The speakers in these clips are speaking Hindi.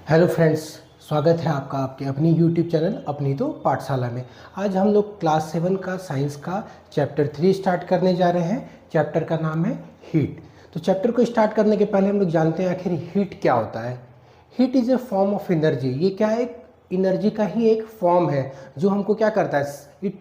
हेलो फ्रेंड्स, स्वागत है आपका आपके अपनी यूट्यूब चैनल अपनी तो पाठशाला में। आज हम लोग क्लास 7 का साइंस का चैप्टर 3 स्टार्ट करने जा रहे हैं। चैप्टर का नाम है हीट। तो चैप्टर को स्टार्ट करने के पहले हम लोग जानते हैं आखिर हीट क्या होता है। Heat is a form of energy. ये क्या है? एक एनर्जी का ही एक फॉर्म है जो हमको क्या करता है, it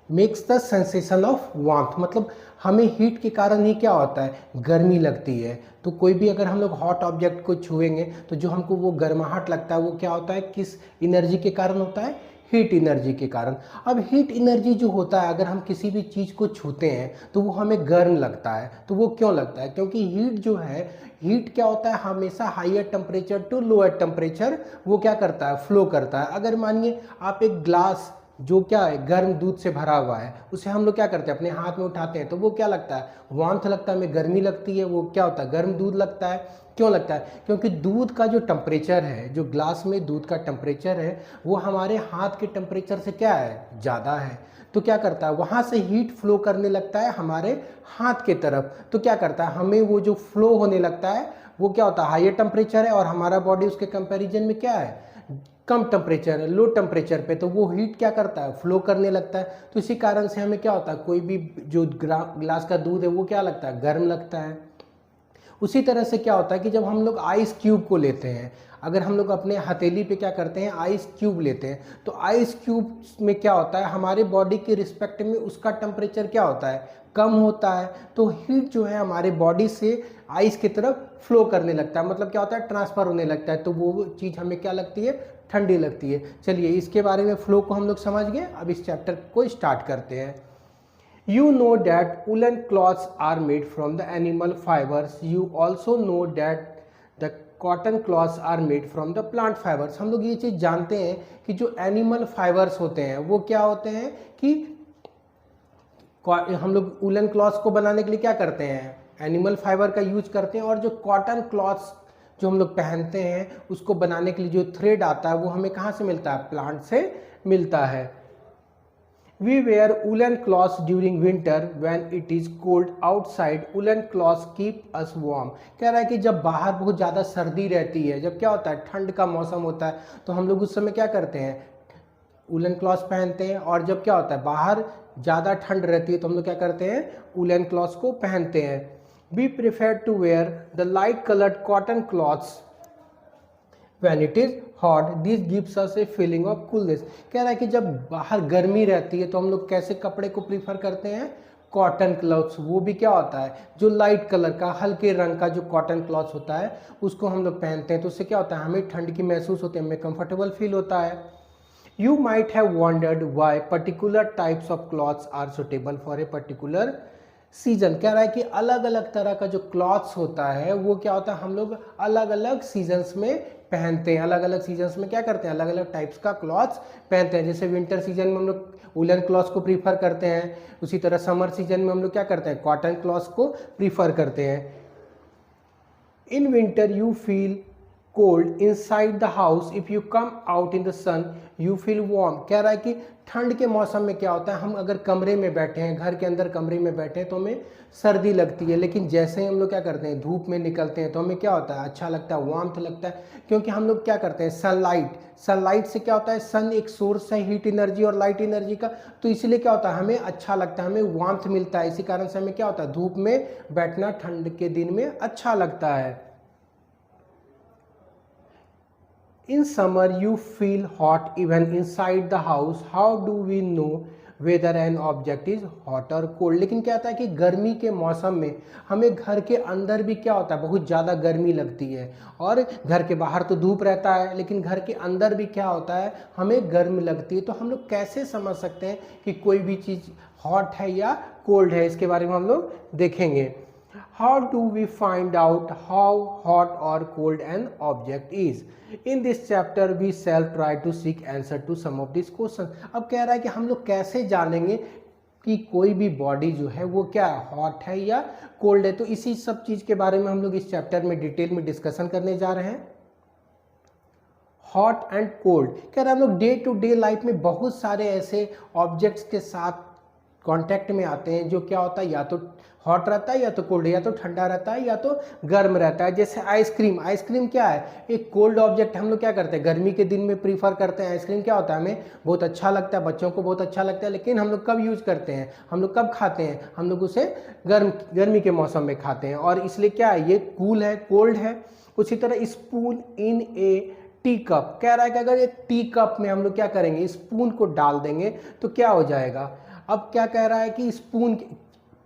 makes the sensation of warmth. मतलब हमें हीट के कारण ही क्या होता है, गर्मी लगती है। तो कोई भी अगर हम लोग हॉट ऑब्जेक्ट को छुएंगे तो जो हमको वो गर्माहट लगता है वो क्या होता है, किस एनर्जी के कारण होता है? हीट एनर्जी के कारण। अब हीट एनर्जी जो होता है, अगर हम किसी भी चीज़ को छूते हैं तो वो हमें गर्म लगता है। तो वो क्यों लगता है? क्योंकि हीट जो है, हीट क्या होता है, हमेशा higher temperature to lower temperature वो क्या करता है, फ्लो करता है। अगर मानिए आप एक ग्लास जो क्या है गर्म दूध से भरा हुआ है, उसे हम लोग क्या करते हैं, अपने हाथ में उठाते हैं तो वो क्या लगता है, वार्मथ लगता है, हमें गर्मी लगती है। वो क्या होता है, गर्म दूध लगता है। क्यों लगता है? क्योंकि दूध का जो टेम्परेचर है, जो ग्लास में दूध का टेम्परेचर है, वो हमारे हाथ के टेम्परेचर से क्या है, ज़्यादा है। तो क्या करता है, वहाँ से हीट फ्लो करने लगता है हमारे हाथ के तरफ। तो क्या करता है, हमें वो जो फ्लो होने लगता है वो क्या होता है, हाईयर टेम्परेचर है और हमारा बॉडी उसके कंपैरिजन में क्या है, कम टेम्परेचर है, लो टेम्परेचर पे। तो वो हीट क्या करता है, फ्लो करने लगता है। तो इसी कारण से हमें क्या होता है, कोई भी जो ग्लास का दूध है वो क्या लगता है, गर्म लगता है। उसी तरह से क्या होता है कि जब हम लोग आइस क्यूब को लेते हैं, अगर हम लोग अपने हथेली पे क्या करते हैं, आइस क्यूब लेते हैं, तो आइस क्यूब में क्या होता है, हमारे बॉडी के रिस्पेक्ट में उसका टेम्परेचर क्या होता है, कम होता है। तो हीट जो है हमारे बॉडी से आइस की तरफ फ्लो करने लगता है, मतलब क्या होता है, ट्रांसफ़र होने लगता है। तो वो चीज़ हमें क्या लगती है, ठंडी लगती है। चलिए इसके बारे में फ्लो को हम लोग समझ गए। अब इस चैप्टर को स्टार्ट करते हैं। You know that woolen cloths are made from the animal fibers. You also know that the cotton cloths are made from the plant fibers. हम लोग ये चीज़ जानते हैं कि जो एनिमल फाइबर्स होते हैं वो क्या होते हैं कि हम लोग वूलन क्लॉथ्स को बनाने के लिए क्या करते हैं, एनिमल फाइबर का यूज करते हैं। और जो कॉटन क्लॉथ्स जो हम लोग पहनते हैं उसको बनाने के लिए जो थ्रेड आता है वो हमें कहाँ से मिलता है, प्लांट से मिलता है। We wear woolen cloths during winter when it is cold outside. Woolen cloths keep us warm. कह रहा है कि जब बाहर बहुत ज़्यादा सर्दी रहती है, जब क्या होता है, ठंड का मौसम होता है, तो हम लोग उस समय क्या करते हैं, वूलन क्लॉथ्स पहनते हैं। और जब क्या होता है, बाहर ज़्यादा ठंड रहती है तो हम लोग क्या करते हैं, वूलन क्लॉथ्स को पहनते हैं। We prefer to wear the light colored cotton cloths when it is hot. This gives us a feeling of coolness. कह रहा है कि जब बाहर गर्मी रहती है तो हम लोग कैसे कपड़े को प्रीफर करते हैं, कॉटन क्लॉथ्स। वो भी क्या होता है, जो लाइट कलर का, हल्के रंग का जो कॉटन क्लॉथ्स होता है उसको हम लोग पहनते हैं। तो उससे क्या होता है, हमें ठंड की महसूस होती है, हमें कंफर्टेबल फील होता है। You might have wondered why particular types of cloths are suitable for a particular season. कह रहा है कि अलग अलग तरह का जो क्लॉथ्स होता है वो क्या होता है, हम लोग अलग अलग सीजन्स में पहनते हैं। अलग अलग सीजन्स में क्या करते हैं, अलग अलग टाइप्स का क्लॉथ्स पहनते हैं। जैसे विंटर सीजन में हम लोग वूलन क्लॉथ्स को प्रीफर करते हैं, उसी तरह समर सीजन में हम लोग क्या करते हैं, कॉटन क्लॉथ्स को प्रीफर करते हैं। In winter you feel cold inside the house, if you come out in the sun you feel warm. कह रहा है कि ठंड के मौसम में क्या होता है, हम अगर कमरे में बैठे हैं, घर के अंदर कमरे में बैठे हैं तो हमें सर्दी लगती है, लेकिन जैसे ही हम लोग क्या करते हैं, धूप में निकलते हैं तो हमें क्या होता है, अच्छा लगता है, वार्मथ लगता है। क्योंकि हम लोग क्या करते हैं, सनलाइट से क्या होता है, सन एक सोर्स है हीट एनर्जी और लाइट एनर्जी का। तो इसलिए क्या होता है, हमें अच्छा लगता है, हमें वार्मथ मिलता है। इसी कारण से हमें क्या होता है, धूप में बैठना ठंड के दिन में अच्छा लगता है। In summer you feel hot even inside the house. How do we know whether an object is hot or cold? लेकिन क्या होता है कि गर्मी के मौसम में हमें घर के अंदर भी क्या होता है, बहुत ज़्यादा गर्मी लगती है। और घर के बाहर तो धूप रहता है, लेकिन घर के अंदर भी क्या होता है, हमें गर्म लगती है। तो हम लोग कैसे समझ सकते हैं कि कोई भी चीज़ हॉट है या कोल्ड है, इसके बारे में हम लोग देखेंगे। How do we find out how hot or cold an object is? In this chapter we shall try to seek answer to some of these questions. अब कह रहा है कि हम लोग कैसे जानेंगे कि कोई भी बॉडी जो है वो क्या हॉट है या कोल्ड है। तो इसी सब चीज़ के बारे में हम लोग इस चैप्टर में डिटेल में डिस्कशन करने जा रहे हैं। हॉट एंड कोल्ड, कह रहा है हम लोग डे टू डे लाइफ में बहुत सारे ऐसे ऑब्जेक्ट्स के साथ कांटेक्ट में आते हैं, जो क्या होता है या तो हॉट रहता है या तो कोल्ड, या तो ठंडा रहता है या तो गर्म रहता है। जैसे आइसक्रीम, आइसक्रीम क्या है, एक कोल्ड ऑब्जेक्ट। हम लोग क्या करते हैं, गर्मी के दिन में प्रीफर करते हैं आइसक्रीम। क्या होता है, हमें बहुत अच्छा लगता है, बच्चों को बहुत अच्छा लगता है, लेकिन हम लोग कब यूज करते हैं, हम लोग कब खाते हैं, हम लोग उसे गर्मी के मौसम में खाते हैं, और इसलिए क्या है, ये कूल है, कोल्ड है। उसी तरह spoon in A tea cup, कह रहा है कि अगर एक टी कप में हम लोग क्या करेंगे, स्पून को डाल देंगे तो क्या हो जाएगा। अब क्या कह रहा है कि स्पून,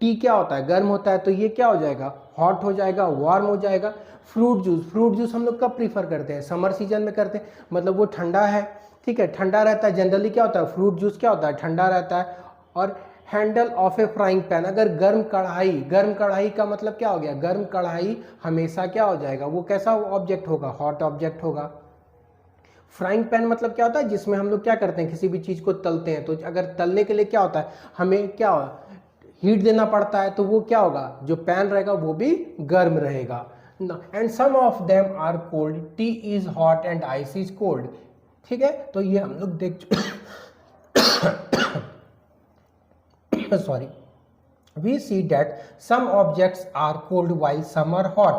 टी क्या होता है, गर्म होता है, तो ये क्या हो जाएगा, हॉट हो जाएगा, वार्म हो जाएगा। फ्रूट जूस, फ्रूट जूस हम लोग कब प्रीफर करते हैं, समर सीजन में करते हैं, मतलब वो ठंडा है, ठीक है, ठंडा रहता है। जनरली क्या होता है, फ्रूट जूस क्या होता है, ठंडा रहता है। और handle of A frying pan, अगर गर्म कढ़ाई, गर्म कढ़ाई का मतलब क्या हो गया, गर्म कढ़ाई हमेशा क्या हो जाएगा, वो कैसा ऑब्जेक्ट होगा, हॉट ऑब्जेक्ट होगा। फ्राइंग पैन मतलब क्या होता है, जिसमें हम लोग क्या करते हैं, किसी भी चीज को तलते हैं, तो अगर तलने के लिए क्या होता है, हमें क्या हीट देना पड़ता है, तो वो क्या होगा, जो पैन रहेगा वो भी गर्म रहेगा। And some of them are cold, tea is hot and ice is cold. ठीक है, तो ये हम लोग देख sorry, we see that some objects are cold while some are hot.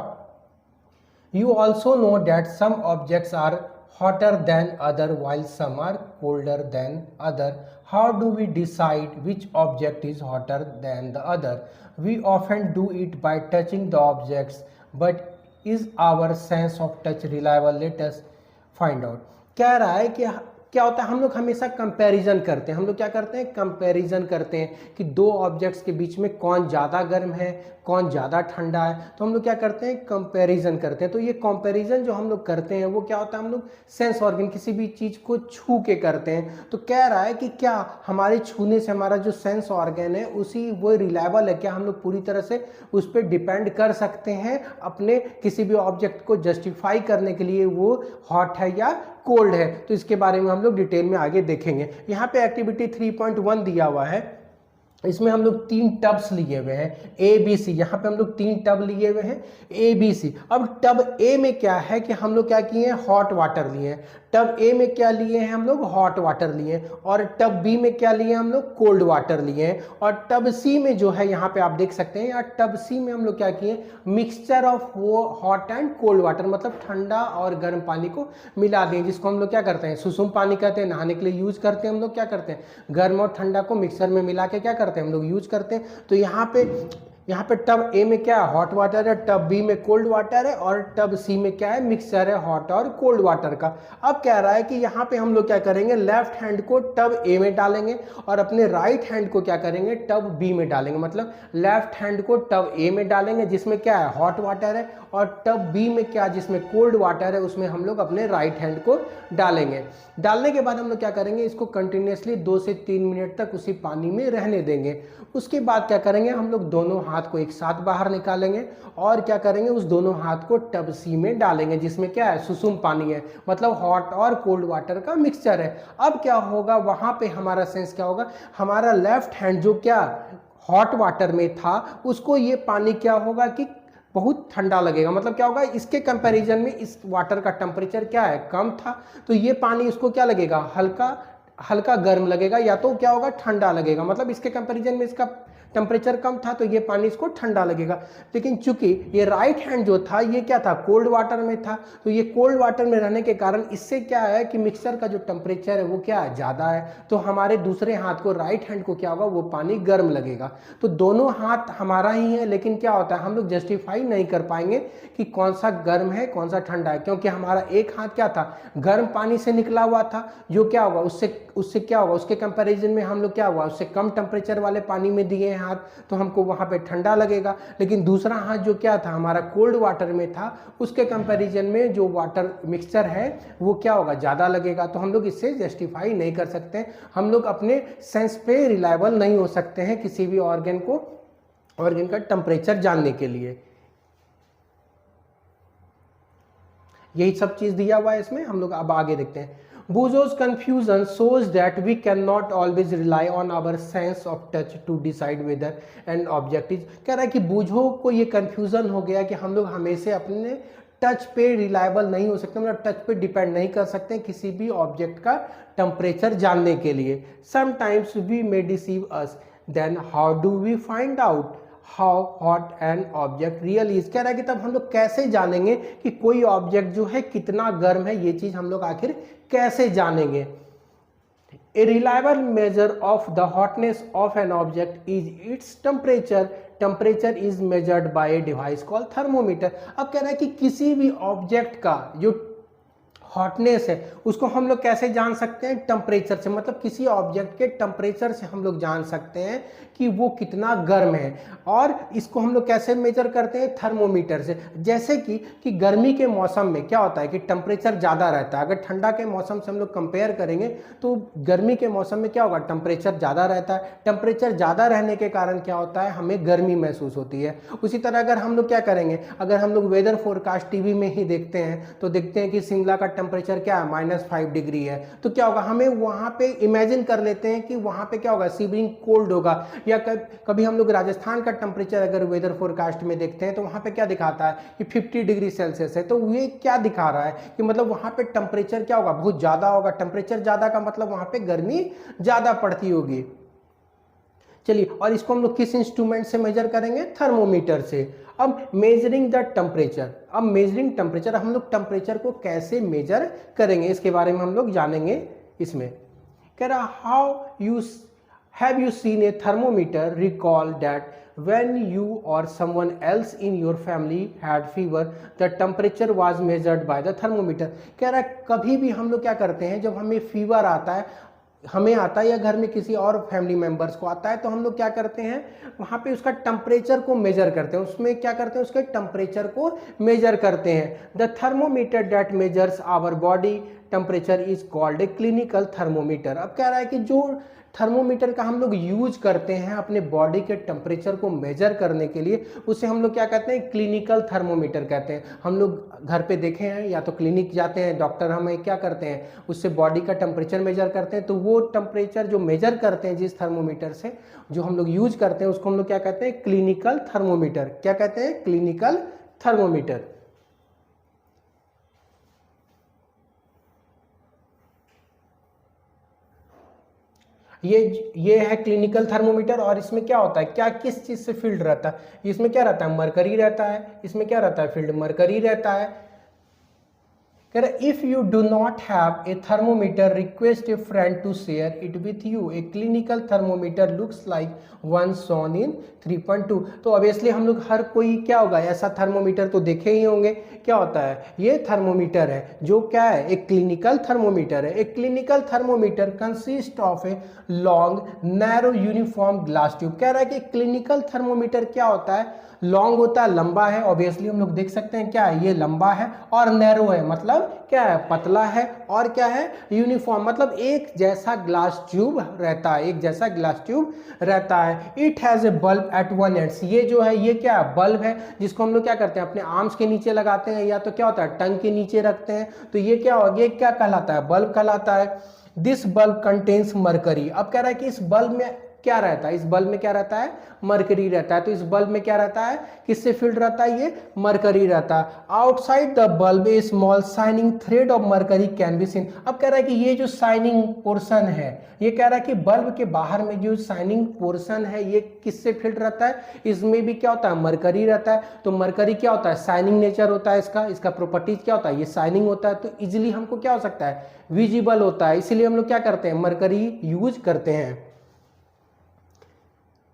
You also know that some objects are hotter than other while some are colder than other. How do we decide which object is hotter than the other? We often do it by touching the objects, but is our sense of touch reliable? Let us find out. कह रहा है कि क्या होता है, हम लोग हमेशा कंपैरिजन करते हैं, हम लोग क्या करते हैं, कंपैरिजन करते हैं कि दो ऑब्जेक्ट्स के बीच में कौन ज़्यादा गर्म है, कौन ज़्यादा ठंडा है, तो हम लोग क्या करते हैं, कंपैरिजन करते हैं। तो ये कंपैरिजन जो हम लोग करते हैं वो क्या होता है, हम लोग सेंस ऑर्गन, किसी भी चीज़ को छू के करते हैं। तो कह रहा है कि क्या हमारे छूने से हमारा जो सेंस ऑर्गन है उसी वो रिलायबल है, क्या हम लोग पूरी तरह से उस पर डिपेंड कर सकते हैं अपने किसी भी ऑब्जेक्ट को जस्टिफाई करने के लिए, वो हॉट है या कोल्ड है। तो इसके बारे में हम लोग डिटेल में आगे देखेंगे। यहाँ पे एक्टिविटी 3.1 दिया हुआ है, इसमें हम लोग 3 टब्स लिए हुए हैं, ए बी सी। यहाँ पे हम लोग 3 टब लिए हुए हैं, ए बी सी। अब टब ए में क्या है कि हम लोग क्या किए हैं, हॉट वाटर लिए हैं। टब ए में क्या लिए हैं हम लोग, हॉट वाटर लिए हैं। और टब बी में क्या लिए हम लोग, कोल्ड वाटर लिए हैं। और टब सी में जो है, यहाँ पे आप देख सकते हैं, यार टब सी में हम लोग क्या किए, मिक्सचर ऑफ वो हॉट एंड कोल्ड वाटर, मतलब ठंडा और गर्म पानी को मिला दिए, जिसको हम लोग क्या करते हैं, सुसुम पानी कहते हैं, नहाने के लिए यूज करते हैं। हम लोग क्या करते हैं, गर्म और ठंडा को मिक्सर में मिला के क्या करते हैं, हम लोग यूज करते हैं। तो यहाँ पे टब ए में क्या है, हॉट वाटर है, टब बी में कोल्ड वाटर है, और टब सी में क्या है, मिक्सचर है हॉट और कोल्ड वाटर का। अब कह रहा है कि यहाँ पे हम लोग क्या करेंगे, लेफ्ट हैंड को टब ए में डालेंगे और अपने राइट हैंड को क्या करेंगे, टब बी में डालेंगे। मतलब लेफ्ट हैंड को टब ए में डालेंगे जिसमें क्या है, हॉट वाटर है, और टब बी में क्या, जिसमें कोल्ड वाटर है, उसमें हम लोग अपने राइट हैंड को डालेंगे। डालने के बाद हम लोग क्या करेंगे, इसको कंटिन्यूसली 2 से 3 मिनट तक उसी पानी में रहने देंगे। उसके बाद क्या करेंगे, हम लोग दोनों हाथ को एक साथ बाहर निकालेंगे और क्या करेंगे, उस दोनों हाथ को टब सी में डालेंगे, जिसमें क्या है, सुसुम पानी है, मतलब हॉट और कोल्ड वाटर का मिक्सचर है। अब क्या होगा, वहां पे हमारा सेंस क्या होगा, हमारा लेफ्ट हैंड जो क्या हॉट वाटर में था, उसको ये पानी क्या होगा कि बहुत ठंडा लगेगा। मतलब क्या होगा, इसके कंपैरिजन में इस वाटर का टेम्परेचर क्या है, कम था, तो ये पानी इसको क्या लगेगा, हल्का हल्का गर्म लगेगा, या तो क्या होगा, ठंडा लगेगा। मतलब इसके कंपैरिजन में इसका टेम्परेचर कम था तो ये पानी इसको ठंडा लगेगा। लेकिन चूंकि ये राइट हैंड जो था ये क्या था, कोल्ड वाटर में था, तो ये कोल्ड वाटर में रहने के कारण इससे क्या है कि मिक्सर का जो टेम्परेचर है वो क्या है, ज़्यादा है, तो हमारे दूसरे हाथ को, राइट हैंड को क्या होगा, वो पानी गर्म लगेगा। तो दोनों हाथ हमारा ही है, लेकिन क्या होता है, हम लोग जस्टिफाई नहीं कर पाएंगे कि कौन सा गर्म है कौन सा ठंडा है, क्योंकि हमारा एक हाथ क्या था, गर्म पानी से निकला हुआ था, जो क्या होगा, उससे क्या होगा, उसके कंपैरिजन में हम लोग क्या हुआ, उससे कम टेम्परेचर वाले पानी में दिए हैं हाथ, तो हमको वहां पे ठंडा लगेगा। लेकिन दूसरा हाथ जो क्या था, हमारा कोल्ड वाटर में था, उसके कंपैरिजन में जो वाटर मिक्सचर है वो क्या होगा, ज़्यादा लगेगा। तो हम लोग इससे जस्टिफाई नहीं कर सकते, हम लोग अपने सेंस पे रिलायबल नहीं हो सकते हैं किसी भी ऑर्गन का टेम्परेचर जानने के लिए। यही सब चीज दिया हुआ है इसमें, हम लोग अब आगे देखते हैं। Bozo's confusion shows that we cannot always rely on our sense of touch to decide whether an object is, कह रहा है कि बूझो को ये कंफ्यूजन हो गया कि हम लोग हमेशा अपने टच पे रिलायबल नहीं हो सकते, मतलब टच पे डिपेंड नहीं कर सकते किसी भी ऑब्जेक्ट का टेम्परेचर जानने के लिए। Sometimes we may deceive us, then how do we find out how hot an object real is. कह रहा है कि तब हम लोग कैसे जानेंगे कि कोई ऑब्जेक्ट जो है कितना गर्म है, ये चीज हम लोग आखिर कैसे जानेंगे। A reliable measure of the hotness of an object is its temperature. Temperature is measured by a device called thermometer. अब कह रहा है कि किसी भी ऑब्जेक्ट का जो हॉटनेस है उसको हम लोग कैसे जान सकते हैं, टेम्परेचर से। मतलब किसी ऑब्जेक्ट के टेम्परेचर से हम लोग जान सकते हैं कि वो कितना गर्म है, और इसको हम लोग कैसे मेजर करते हैं, थर्मोमीटर से। जैसे कि गर्मी के मौसम में क्या होता है कि टेम्परेचर ज़्यादा रहता है। अगर ठंडा के मौसम से हम लोग कंपेयर करेंगे तो गर्मी के मौसम में क्या होगा, टेम्परेचर ज़्यादा रहता है। टेम्परेचर ज़्यादा रहने के कारण क्या होता है, हमें गर्मी महसूस होती है। उसी तरह अगर हम लोग क्या करेंगे, अगर हम लोग वेदर फोरकास्ट टीवी में ही देखते हैं तो देखते हैं कि शिमला का टेम्परेचर क्या है, -5 डिग्री है, तो क्या होगा, हमें वहां पे इमेजिन कर लेते हैं कि वहां पे क्या होगा, सीविंग कोल्ड होगा। या कभी हम लोग राजस्थान का टेम्परेचर अगर वेदर फोरकास्ट में देखते हैं तो वहां पे क्या दिखाता है कि 50 डिग्री सेल्सियस है। तो ये क्या दिखा रहा है कि मतलब वहां पे टेम्परेचर क्या होगा, बहुत ज्यादा होगा। टेम्परेचर ज्यादा का मतलब वहां पे गर्मी ज्यादा पड़ती होगी। चलिए, और इसको हम लोग किस इंस्ट्रूमेंट से मेजर करेंगे, थर्मोमीटर से। अब मेजरिंग द टेम्परेचर, अब मेजरिंग टेम्परेचर, हम लोग टेम्परेचर को कैसे मेजर करेंगे इसके बारे में हम लोग जानेंगे। इसमें कह रहा how you have you seen A thermometer, recall that when you or someone else in your family had fever the temperature was measured by the thermometer। कह रहा है कभी भी हम लोग क्या करते हैं, जब हमें फीवर आता है, हमें आता है या घर में किसी और फैमिली मेंबर्स को आता है, तो हम लोग क्या करते हैं, वहाँ पे उसका टेम्परेचर को मेजर करते हैं। उसमें क्या करते हैं, उसके टेम्परेचर को मेजर करते हैं। The thermometer that measures our body temperature is called a clinical thermometer. अब कह रहा है कि जो थर्मोमीटर का हम लोग यूज करते हैं अपने बॉडी के टेम्परेचर को मेजर करने के लिए, उसे हम लोग क्या कहते हैं, क्लिनिकल थर्मोमीटर कहते हैं। हम लोग घर पे देखे हैं, या तो क्लिनिक जाते हैं, डॉक्टर हमें क्या करते हैं, उससे बॉडी का टेम्परेचर मेजर करते हैं। तो वो टेम्परेचर जो मेजर करते हैं जिस थर्मोमीटर से, जो हम लोग यूज करते हैं, उसको हम लोग क्या कहते हैं, क्लिनिकल थर्मोमीटर। क्या कहते हैं, क्लिनिकल थर्मोमीटर। ये है क्लिनिकल थर्मोमीटर। और इसमें क्या होता है, क्या किस चीज से फील्ड रहता है, इसमें क्या रहता है, मरकरी रहता है। इसमें क्या रहता है, फील्ड मरकरी रहता है। कह रहा if you do not have a thermometer request a friend to share it with you. A clinical thermometer looks like one shown in 3.2। तो ऑब्वियसली हम लोग हर कोई क्या होगा, ऐसा थर्मोमीटर तो देखे ही होंगे। क्या होता है, ये थर्मोमीटर है जो क्या है, एक क्लिनिकल थर्मोमीटर है। एक clinical thermometer consist of a long narrow uniform glass tube. कह रहा है कि क्लिनिकल थर्मोमीटर क्या होता है, लॉन्ग होता है, लंबा है। ऑब्वियसली हम लोग देख सकते हैं क्या है, ये लंबा है, और नैरो है मतलब क्या है, पतला है, और क्या है, यूनिफॉर्म मतलब एक जैसा ग्लास ट्यूब रहता है, एक जैसा ग्लास ट्यूब रहता है। It has a bulb at one ends. ये जो है, ये क्या है, बल्ब है, जिसको हम लोग क्या करते हैं, अपने आर्म्स के नीचे लगाते हैं, या तो क्या होता है, टंग के नीचे रखते हैं। तो ये क्या होगा, ये क्या कहलाता है, बल्ब कहलाता है। This bulb contains mercury. अब कह रहा है कि इस बल्ब में क्या रहता है, इस बल्ब में क्या रहता है, मरकरी रहता है। तो इस बल्ब में क्या रहता है, किससे फील्ड रहता है, ये मरकरी रहता है। Outside the bulb A small shining thread of mercury can be seen. अब कह रहा है कि ये जो शाइनिंग पोर्शन है, ये कह रहा है कि बल्ब के बाहर में जो शाइनिंग पोर्शन है, ये किससे फील्ड रहता है, इसमें भी क्या होता है, मरकरी रहता है। तो मरकरी क्या होता है, शाइनिंग नेचर होता है इसका प्रॉपर्टीज क्या होता है, ये शाइनिंग होता है। तो इजिली हमको क्या हो सकता है, विजिबल होता है। इसीलिए हम लोग क्या करते हैं, मरकरी यूज करते हैं।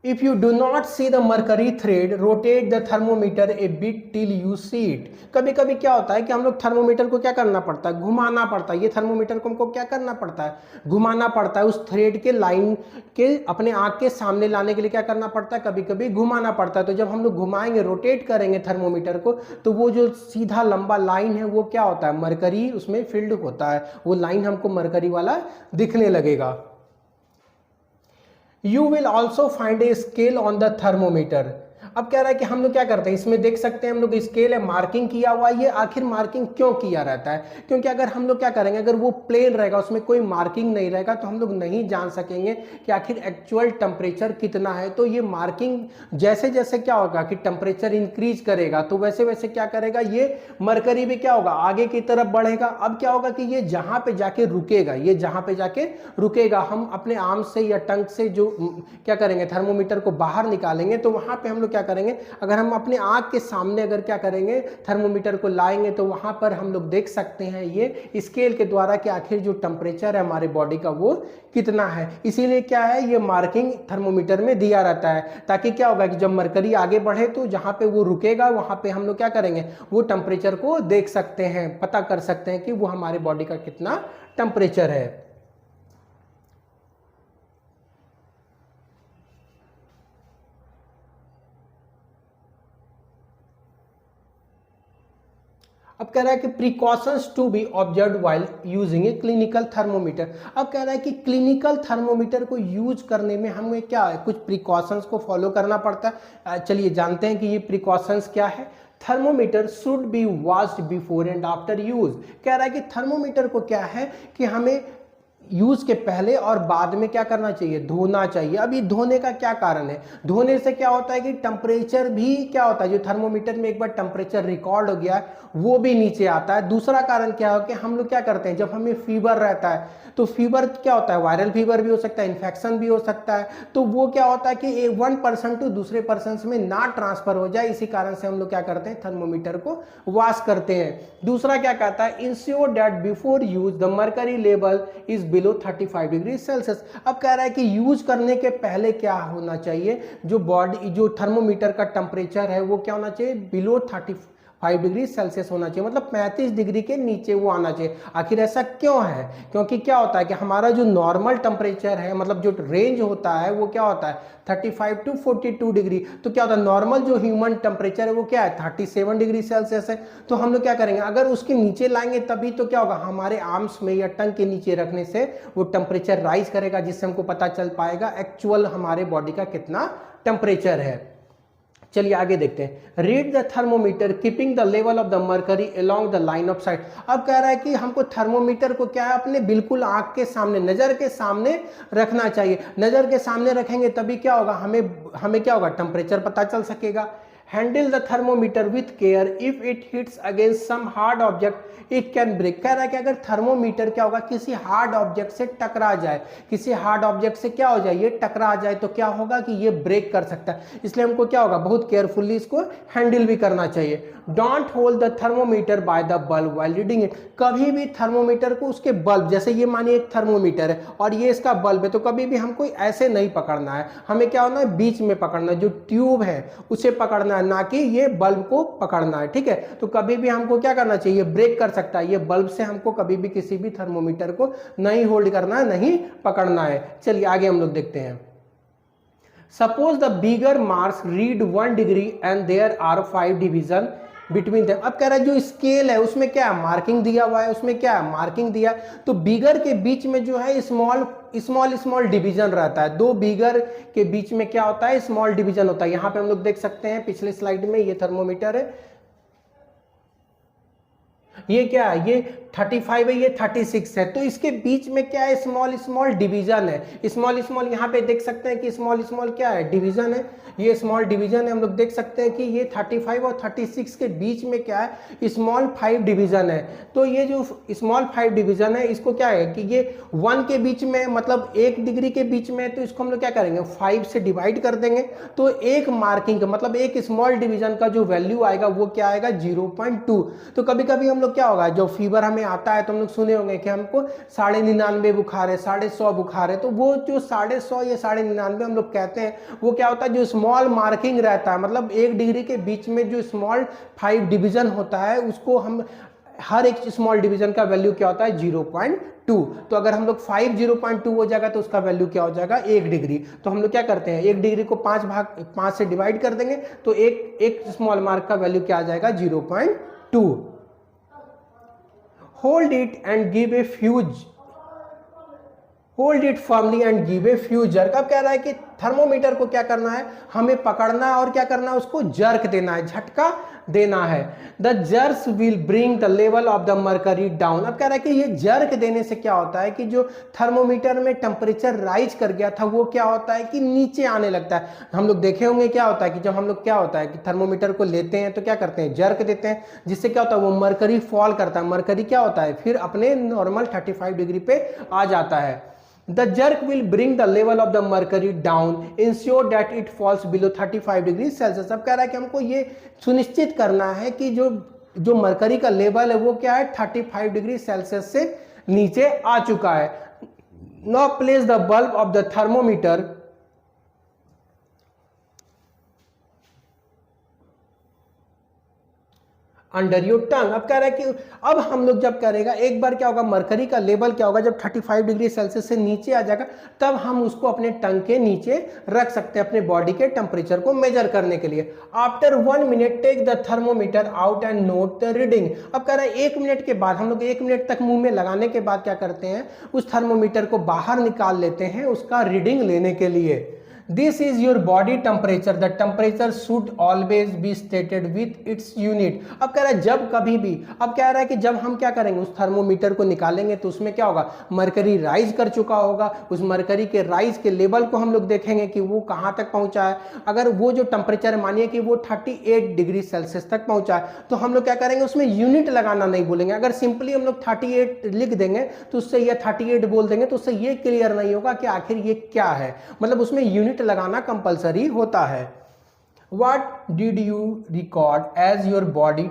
If you do not see the mercury thread, rotate the thermometer a bit till you see it। कभी कभी क्या होता है कि हम लोग थर्मोमीटर को क्या करना पड़ता है, घुमाना पड़ता है। ये थर्मोमीटर को हमको क्या करना पड़ता है, घुमाना पड़ता है। उस थ्रेड के लाइन के अपने आंख के सामने लाने के लिए क्या करना पड़ता है, कभी कभी घुमाना पड़ता है। तो जब हम लोग घुमाएंगे, रोटेट करेंगे थर्मोमीटर को, तो वो जो सीधा लंबा लाइन है, वो क्या होता है, मरकरी उसमें फील्ड होता है। वो लाइन हमको मरकरी वाला दिखने लगेगा। You will also find a scale on the thermometer। अब कह रहा है कि हम लोग क्या करते हैं, इसमें देख सकते हैं हम लोग स्केल है, मार्किंग किया हुआ है। ये आखिर मार्किंग क्यों किया रहता है? क्योंकि अगर हम लोग क्या करेंगे, अगर वो प्लेन रहेगा, उसमें कोई मार्किंग नहीं रहेगा, तो हम लोग नहीं जान सकेंगे कि आखिर एक्चुअल टेम्परेचर कितना है। तो ये मार्किंग जैसे जैसे क्या होगा कि टेम्परेचर इंक्रीज करेगा, तो वैसे वैसे क्या करेगा, ये मरकरी भी क्या होगा, आगे की तरफ बढ़ेगा। अब क्या होगा कि ये जहां पे जाके रुकेगा, ये जहां पे जाके रुकेगा, हम अपने आर्म से या टंग से जो क्या करेंगे, थर्मोमीटर को बाहर निकालेंगे, तो वहां पे हम लोग क्या करेंगे, अगर हम अपने आंख के सामने अगर क्या करेंगे, थर्मोमीटर को लाएंगे, तो वहां पर हम लोग देख सकते हैं ये स्केल के द्वारा कि आखिर जो टेम्परेचर है हमारे बॉडी का वो कितना है। इसीलिए क्या है, ये मार्किंग थर्मोमीटर में दिया रहता है, ताकि क्या होगा कि जब मरकरी आगे बढ़े तो जहां पे वो रुकेगा वहां पे हम लोग क्या करेंगे, वो टेम्परेचर को देख सकते हैं, पता कर सकते हैं कि वो हमारे बॉडी का कितना टेम्परेचर है। अब कह रहा है कि precautions to be observe while using a clinical thermometer. अब कह रहा है कि क्लिनिकल थर्मोमीटर को यूज करने में हमें क्या है, कुछ प्रिकॉशंस को फॉलो करना पड़ता है। चलिए जानते हैं कि ये प्रिकॉशंस क्या है। Thermometer should be washed before and after use. कह रहा है कि थर्मोमीटर को क्या है कि हमें यूज के पहले और बाद में क्या करना चाहिए, धोना चाहिए। अब ये धोने का क्या कारण है, धोने से क्या होता है कि टेम्परेचर भी क्या होता है, जो थर्मोमीटर में एक बार टेम्परेचर रिकॉर्ड हो गया है वो भी नीचे आता है। दूसरा कारण क्या हो कि हम लोग क्या करते हैं, जब हमें फीवर रहता है, तो फीवर क्या होता है, वायरल फीवर भी हो सकता है, इन्फेक्शन भी हो सकता है, तो वो क्या होता है कि वन पर्सन टू दूसरे पर्सन में ना ट्रांसफर हो जाए, इसी कारण से हम लोग क्या करते हैं, थर्मोमीटर को वॉश करते हैं। दूसरा क्या कहता है, ensure that before use the mercury level is below 35 degree celsius. अब कह रहा है कि यूज करने के पहले क्या होना चाहिए, जो बॉडी जो थर्मोमीटर का टेम्परेचर है वो क्या होना चाहिए, बिलो 35 डिग्री सेल्सियस होना चाहिए, मतलब 35 डिग्री के नीचे वो आना चाहिए। आखिर ऐसा क्यों है, क्योंकि क्या होता है कि हमारा जो नॉर्मल टेम्परेचर है, मतलब जो रेंज होता है वो क्या होता है 35 टू 42 डिग्री। तो क्या होता है, नॉर्मल जो ह्यूमन टेम्परेचर है वो क्या है 37 डिग्री सेल्सियस है। तो हम लोग क्या करेंगे, अगर उसके नीचे लाएंगे तभी तो क्या होगा, हमारे आर्म्स में या टंग के नीचे रखने से वो टेम्परेचर राइज करेगा, जिससे हमको पता चल पाएगा एक्चुअल हमारे बॉडी का कितना टेम्परेचर है। चलिए आगे देखते हैं। Read the thermometer keeping the level of the mercury along the line of site. अब कह रहा है कि हमको थर्मोमीटर को क्या है, अपने बिल्कुल आंख के सामने, नजर के सामने रखना चाहिए। नजर के सामने रखेंगे तभी क्या होगा, हमें क्या होगा, टेम्परेचर पता चल सकेगा। Handle the thermometer with care, if it hits against some hard object it can break. कह रहा है कि अगर थर्मोमीटर क्या होगा, किसी हार्ड ऑब्जेक्ट से टकरा जाए, किसी हार्ड ऑब्जेक्ट से क्या हो जाए, ये टकरा जाए, तो क्या होगा कि ये ब्रेक कर सकता है। इसलिए हमको क्या होगा, बहुत केयरफुली इसको हैंडल भी करना चाहिए। Don't hold the thermometer by the bulb while reading it. कभी भी थर्मोमीटर को उसके बल्ब, जैसे ये मानिए एक थर्मोमीटर है और ये इसका बल्ब है, तो कभी भी हमको ऐसे नहीं पकड़ना है, हमें क्या होना है, बीच में पकड़ना है, जो ट्यूब है उसे पकड़ना है, ना कि ये बल्ब को पकड़ना है। ठीक है, तो कभी भी हमको क्या करना चाहिए, ब्रेक कर सकता है ये बल्ब से, हमको कभी भी किसी भी थर्मोमीटर को नहीं होल्ड करना है, नहीं पकड़ना है। चलिए आगे हम लोग देखते हैं। Suppose the bigger marks read 1 degree and there are 5 division between them. अब कह रहा है जो स्केल है उसमें क्या है, मार्किंग दिया हुआ है, उसमें क्या है, मार्किंग दिया है। तो बिगर के बीच में जो है स्मॉल डिवीजन रहता है। दो बिगर के बीच में क्या होता है, स्मॉल डिवीजन होता है। यहां पे हम लोग देख सकते हैं पिछले स्लाइड में, ये थर्मोमीटर है, ये क्या है, ये 35 है, ये 36 है, तो इसके बीच में क्या है, स्मॉल डिवीजन है। स्मॉल यहाँ पे देख सकते हैं कि स्मॉल क्या है, डिवीजन है, ये स्मॉल डिवीजन है। हम लोग देख सकते हैं कि ये 35 और 36 के बीच में क्या है, स्मॉल 5 डिवीजन है। तो ये जो स्मॉल 5 डिवीजन है, इसको क्या है कि ये 1 के बीच में, मतलब 1 डिग्री के बीच में, तो इसको हम लोग क्या करेंगे, 5 से डिवाइड कर देंगे। तो एक मार्किंग मतलब एक स्मॉल डिवीजन का जो वैल्यू आएगा वो क्या आएगा, 0.2। तो कभी कभी हम लोग क्या होगा, जो फीवर हमें आता है तो हम लोग सुने होंगे कि हमको 99.5 बुखार है, 150 बुखार है, तो वो जो 150 या 99.5 हम लोग कहते हैं, वो क्या होता है, जो स्मॉल मार्किंग रहता है, मतलब 1 डिग्री के बीच में जो स्मॉल 5 डिवीजन होता है, उसको हम हर एक स्मॉल डिवीजन का वैल्यू क्या होता है, 0.2। तो अगर हम लोग 5 0.2 हो जाएगा तो उसका वैल्यू क्या हो जाएगा, 1 डिग्री। तो हम लोग क्या करते हैं, 1 डिग्री को 5 से डिवाइड कर देंगे, तो एक स्मॉल मार्क का वैल्यू क्या आ जाएगा, 0.2। Hold it and give a fuse. Hold it firmly and give a fuser. कब कह रहा है कि थर्मोमीटर को क्या करना है, हमें पकड़ना है और क्या करना है, उसको जर्क देना है, झटका देना है। The jerk will bring the level of the mercury down. अब कह रहा है कि ये जर्क देने से क्या होता है कि जो थर्मोमीटर में टेम्परेचर राइज कर गया था वो क्या होता है कि नीचे आने लगता है। हम लोग देखे होंगे क्या होता है कि जब हम लोग क्या होता है कि थर्मोमीटर को लेते हैं तो क्या करते हैं, जर्क देते हैं, जिससे क्या होता है वो मर्करी फॉल करता है, मर्करी क्या होता है फिर अपने नॉर्मल 35 डिग्री पे आ जाता है। The jerk will bring the level of the mercury down, ensure that it falls below 35 degree celsius. अब कह रहा है कि हमको ये सुनिश्चित करना है कि जो मरकरी का लेवल है वो क्या है, 35 डिग्री सेल्सियस से नीचे आ चुका है। Now place the bulb of the thermometer under your tongue. अब कह रहा है कि अब हम लोग जब करेगा एक बार क्या होगा, मरकरी का लेवल क्या होगा, जब 35 डिग्री सेल्सियस से नीचे आ जाएगा तब हम उसको अपने टंग के नीचे रख सकते हैं अपने बॉडी के टेम्परेचर को मेजर करने के लिए। After 1 minute take the thermometer out and note the reading. अब कह रहा है 1 मिनट के बाद, हम लोग 1 मिनट तक मुंह में लगाने के बाद क्या करते हैं, उस थर्मोमीटर को बाहर निकाल लेते हैं उसका रीडिंग लेने के लिए। This is your body temperature. The temperature should always be stated with its unit. अब कह रहा है जब कभी भी, अब कह रहा है कि जब हम क्या करेंगे उस थर्मोमीटर को निकालेंगे तो उसमें क्या होगा, मरकरी राइज कर चुका होगा, उस मरकरी के राइज के लेवल को हम लोग देखेंगे कि वो कहाँ तक पहुँचा है। अगर वो जो टेम्परेचर मानिए कि वो 38 डिग्री सेल्सियस तक पहुँचा है तो हम लोग क्या करेंगे उसमें यूनिट लगाना नहीं बोलेंगे। अगर सिंपली हम लोग 38 लिख देंगे तो उससे ये 38 बोल देंगे तो उससे ये क्लियर नहीं होगा कि आखिर ये क्या है, मतलब उसमें यूनिट लगाना कंपलसरी होता है। What did you record as your body?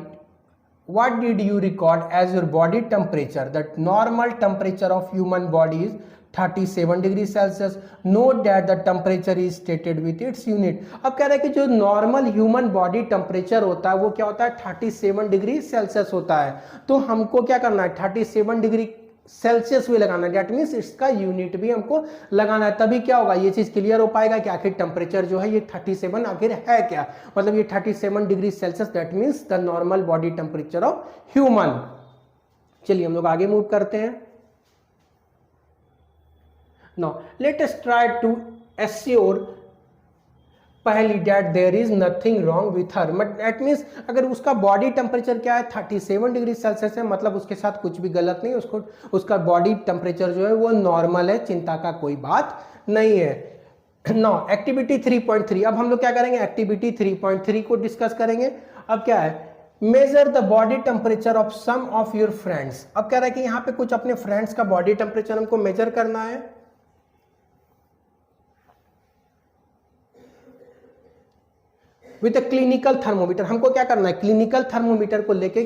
What did you record as your body temperature? The normal temperature of human body is 37 degree Celsius. Note that the temperature is stated with its unit. अब कह रहा है कि जो नॉर्मल ह्यूमन बॉडी टेम्परेचर होता है वो क्या होता है, 37 डिग्री सेल्सियस होता है। तो हमको क्या करना है, 37 डिग्री सेल्सियस भी लगाना है, डेट मीन्स इसका यूनिट भी हमको लगाना है। तभी क्या होगा, ये चीज क्लियर हो पाएगा कि आखिर टेम्परेचर जो है ये 37 आखिर है क्या, मतलब ये 37 degree Celsius, that means the normal body temperature of human. चलिए हम लोग आगे मूव करते हैं। Now let us try to assure पहली date there is nothing wrong with her, but that means अगर उसका बॉडी टेम्परेचर क्या है 37 डिग्री सेल्सियस है, मतलब उसके साथ कुछ भी गलत नहीं, उसको उसका बॉडी टेम्परेचर जो है वो नॉर्मल है, चिंता का कोई बात नहीं है। नो एक्टिविटी 3.3, अब हम लोग क्या करेंगे, एक्टिविटी 3.3 को डिस्कस करेंगे। अब क्या है, measure the body temperature of some of your friends. अब कह रहा है कि यहाँ पे कुछ अपने फ्रेंड्स का बॉडी टेम्परेचर हमको मेजर करना है। विद अ क्लिनिकल थर्मोमीटर, हमको क्या करना है, क्लिनिकल थर्मोमीटर को लेके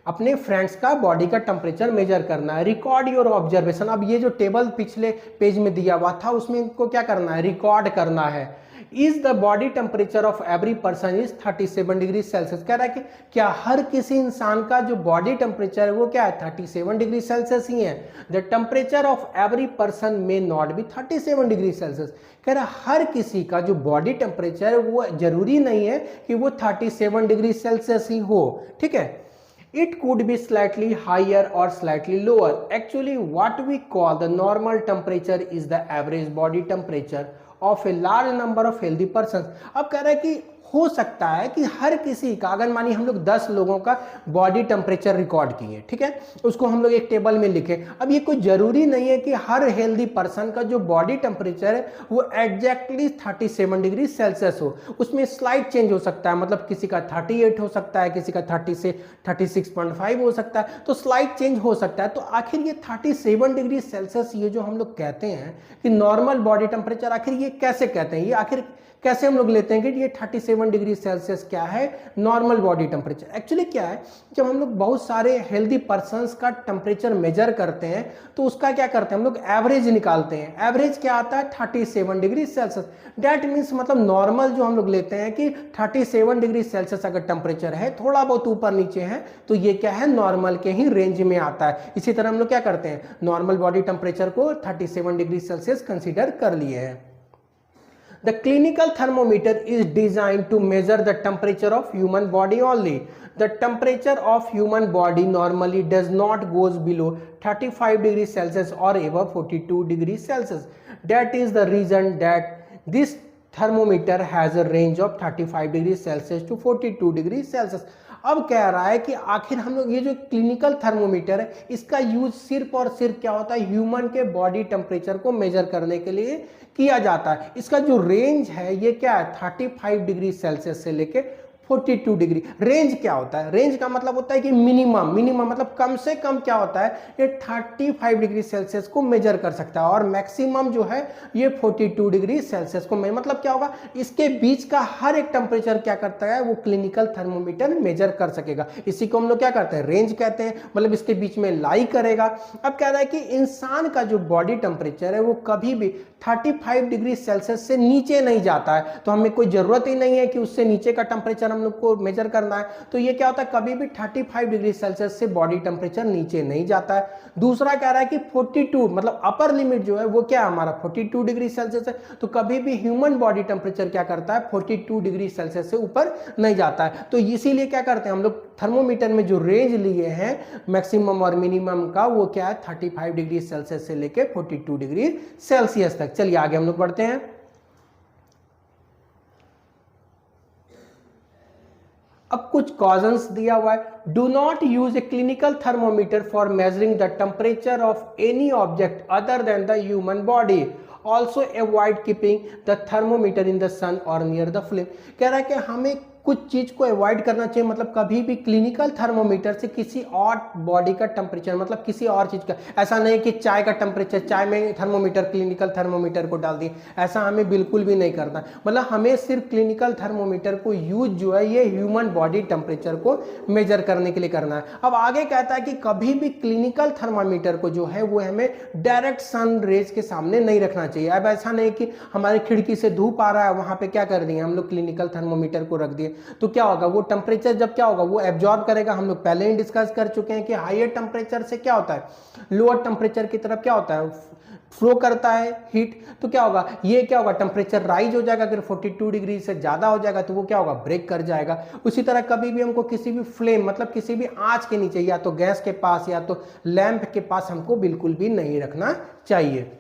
अपने फ्रेंड्स का बॉडी का टेम्परेचर मेजर करना है। रिकॉर्ड योर ऑब्जर्वेशन, अब ये जो टेबल पिछले पेज में दिया हुआ था उसमें इनको क्या करना है, रिकॉर्ड करना है। Is the body temperature of every person is 37 degree Celsius. कह रहा है कि क्या हर किसी इंसान का जो बॉडी टेम्परेचर है वो क्या है, 37 डिग्री सेल्सियस ही है। The temperature of every person may not be 37 degree Celsius. कह रहा है हर किसी का जो बॉडी टेम्परेचर है वो जरूरी नहीं है कि वो 37 डिग्री सेल्सियस ही हो, ठीक है। It could be slightly higher or slightly lower. Actually, what we call the normal temperature is the average body temperature of a large number of healthy persons. अब कह रहा है कि हो सकता है कि हर किसी का, अगर मानिए हम लोग 10 लोगों का बॉडी टेम्परेचर रिकॉर्ड किए, ठीक है, उसको हम लोग एक टेबल में लिखे। अब ये कोई जरूरी नहीं है कि हर हेल्दी पर्सन का जो बॉडी टेम्परेचर है वो एग्जैक्टली 37 डिग्री सेल्सियस हो, उसमें स्लाइट चेंज हो सकता है, मतलब किसी का 38 हो सकता है, किसी का 30 से 36.5 हो सकता है, तो स्लाइट चेंज हो सकता है। तो आखिर ये 37 डिग्री सेल्सियस ये जो हम लोग कहते हैं कि नॉर्मल बॉडी टेम्परेचर, आखिर ये कैसे कहते हैं, ये आखिर कैसे हम लोग लेते हैं कि ये 37 डिग्री सेल्सियस क्या है नॉर्मल बॉडी टेम्परेचर। एक्चुअली क्या है, जब हम लोग बहुत सारे हेल्दी पर्सन्स का टेम्परेचर मेजर करते हैं तो उसका क्या करते हैं हम लोग, एवरेज निकालते हैं। एवरेज क्या आता है, 37 डिग्री सेल्सियस। दैट मीन्स मतलब नॉर्मल जो हम लोग लेते हैं कि 37 डिग्री सेल्सियस अगर टेम्परेचर है, थोड़ा बहुत ऊपर नीचे है तो ये क्या है, नॉर्मल के ही रेंज में आता है। इसी तरह हम लोग क्या करते हैं, नॉर्मल बॉडी टेम्परेचर को 37 डिग्री सेल्सियस कंसिडर कर लिए हैं। The clinical thermometer is designed to measure the temperature of human body only. The temperature of human body normally does not goes below 35 degrees Celsius or above 42 degrees Celsius. That is the reason that this thermometer has a range of 35 degree celsius to 42 degree celsius. अब कह रहा है कि आखिर हम लोग ये जो क्लिनिकल थर्मोमीटर है इसका यूज सिर्फ और सिर्फ क्या होता है, ह्यूमन के बॉडी टेम्परेचर को मेजर करने के लिए किया जाता है। इसका जो रेंज है ये क्या है, 35 डिग्री सेल्सियस से लेके 42 डिग्री। रेंज क्या होता है, रेंज का मतलब होता है कि मिनिमम, मिनिमम मतलब कम से कम क्या होता है, ये 35 डिग्री सेल्सियस को मेजर कर सकता है और मैक्सिमम जो है ये 42 डिग्री सेल्सियस को मतलब क्या होगा, इसके बीच का हर एक टेम्परेचर क्या करता है वो क्लिनिकल थर्मोमीटर मेजर कर सकेगा। इसी को हम लोग क्या करते हैं, रेंज कहते हैं, मतलब इसके बीच में लाई करेगा। अब कह रहा है कि इंसान का जो बॉडी टेम्परेचर है वो कभी भी 35 डिग्री सेल्सियस से नीचे नहीं जाता है, तो हमें कोई जरूरत ही नहीं है कि उससे नीचे का टेम्परेचर हम लोग को मेजर करना है। तो ये क्या होता है, कभी भी 35 डिग्री सेल्सियस से बॉडी टेम्परेचर नीचे नहीं जाता है। दूसरा कह रहा है कि 42 मतलब अपर लिमिट जो है वो क्या है हमारा 42 डिग्री सेल्सियस है, तो कभी भी ह्यूमन बॉडी टेम्परेचर क्या करता है 42 डिग्री सेल्सियस से ऊपर नहीं जाता है। तो इसीलिए क्या करते हैं हम लोग थर्मोमीटर में जो रेंज लिए हैं मैक्सिमम और मिनिमम का वो क्या है 35 डिग्री सेल्सियस से लेके 42 डिग्री सेल्सियस तक। चलिए आगे हम लोग बढ़ते हैं। अब कुछ कॉजन्स दिया हुआ है। Do not use a clinical thermometer for measuring the temperature of any object other than the human body. Also avoid keeping the thermometer in the sun or near the flame. कह रहा है कि हमें कुछ चीज को अवॉइड करना चाहिए, मतलब कभी भी क्लिनिकल थर्मोमीटर से किसी और बॉडी का टेम्परेचर मतलब किसी और चीज का, ऐसा नहीं कि चाय का टेम्परेचर, चाय में थर्मोमीटर क्लिनिकल थर्मोमीटर को डाल दिए, ऐसा हमें बिल्कुल भी नहीं करना। मतलब हमें सिर्फ क्लिनिकल थर्मोमीटर को यूज जो है ये ह्यूमन बॉडी टेम्परेचर को मेजर करने के लिए करना है। अब आगे कहता है कि कभी भी क्लिनिकल थर्मामीटर को जो है वो हमें डायरेक्ट सन रेज के सामने नहीं रखना चाहिए। अब ऐसा नहीं कि हमारी खिड़की से धूप आ रहा है वहां पे क्या कर दिए हम लोग क्लिनिकल थर्मोमीटर को रख दिए, तो क्या होगा वो टेम्परेचर जब क्या होगा वो एब्जॉर्ब करेगा। हम लोग पहले ही डिस्कस कर चुके हैं कि हायर टेम्परेचर से क्या होता है लोअर टेम्परेचर की तरफ क्या होता है फ्लो करता है हीट, तो क्या होगा ये क्या होगा टेम्परेचर राइज हो जाएगा। अगर 42 डिग्री से ज्यादा हो जाएगा तो वो क्या होगा ब्रेक कर जाएगा। उसी तरह कभी भी हमको किसी भी फ्लेम मतलब किसी भी आंच के नीचे या तो गैस के पास या तो लैंप के पास हमको बिल्कुल भी नहीं रखना चाहिए।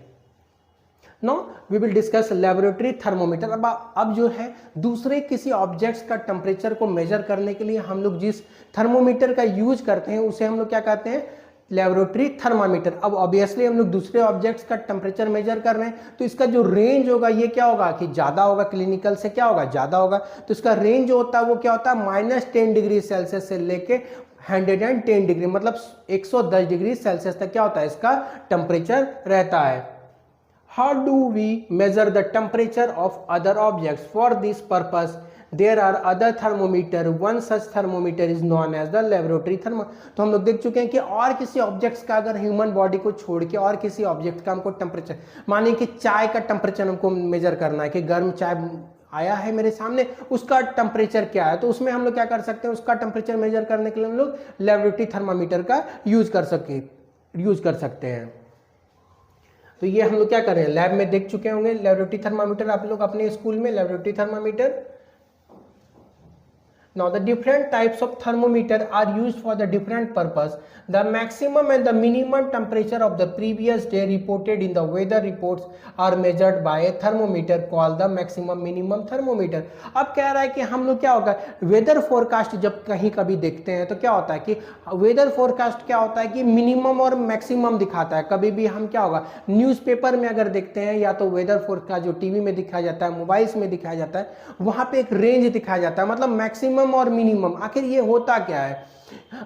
No we will discuss laboratory thermometer. अब जो है दूसरे किसी ऑब्जेक्ट्स का टेम्परेचर को मेजर करने के लिए हम लोग जिस थर्मोमीटर का यूज करते हैं उसे हम लोग क्या कहते हैं लेबोरेटरी थर्मामीटर। अब ऑब्वियसली हम लोग दूसरे ऑब्जेक्ट्स का टेम्परेचर मेजर कर रहे हैं तो इसका जो रेंज होगा ये क्या होगा कि ज्यादा होगा, क्लिनिकल से क्या होगा ज्यादा होगा। तो इसका रेंज जो होता है वो क्या होता है -10 डिग्री सेल्सियस से लेके 110 डिग्री मतलब 110 डिग्री सेल्सियस तक क्या होता है इसका टेम्परेचर रहता है। How do we measure the temperature of other objects? For this purpose, there are other thermometer. One such thermometer is known as the laboratory thermometer. तो हम लोग देख चुके हैं कि और किसी ऑब्जेक्ट्स का अगर ह्यूमन बॉडी को छोड़ के और किसी ऑब्जेक्ट का हमको टेम्परेचर, मानिए कि चाय का टेम्परेचर हमको मेजर करना है कि गर्म चाय आया है मेरे सामने उसका टेम्परेचर क्या है, तो उसमें हम लोग क्या कर सकते हैं उसका टेम्परेचर मेजर करने के लिए हम लोग लेबोरेटरी थर्मामीटर का यूज कर सकते हैं। तो ये हम लोग क्या कर रहे हैं लैब में देख चुके होंगे लेबोरेटरी थर्मामीटर आप लोग अपने स्कूल में laboratory thermometer. Now the different types of thermometer are used for the different purpose. The maximum and the minimum temperature of the previous day reported in the weather reports are measured by a thermometer called the maximum minimum thermometer. अब कह रहा है कि हम लोग क्या होगा वेदर फोरकास्ट जब कहीं कभी देखते हैं तो क्या होता है कि वेदर फोरकास्ट क्या होता है कि मिनिमम और मैक्सिमम दिखाता है। कभी भी हम क्या होगा न्यूज़पेपर में अगर देखते हैं या तो वेदर फोरकास्ट जो टीवी में दिखाया जाता है मोबाइल्स में दिखाया जाता है वहां पे एक रेंज दिखाया जाता है मतलब मैक्सिमम और मिनिमम। आखिर ये होता क्या है,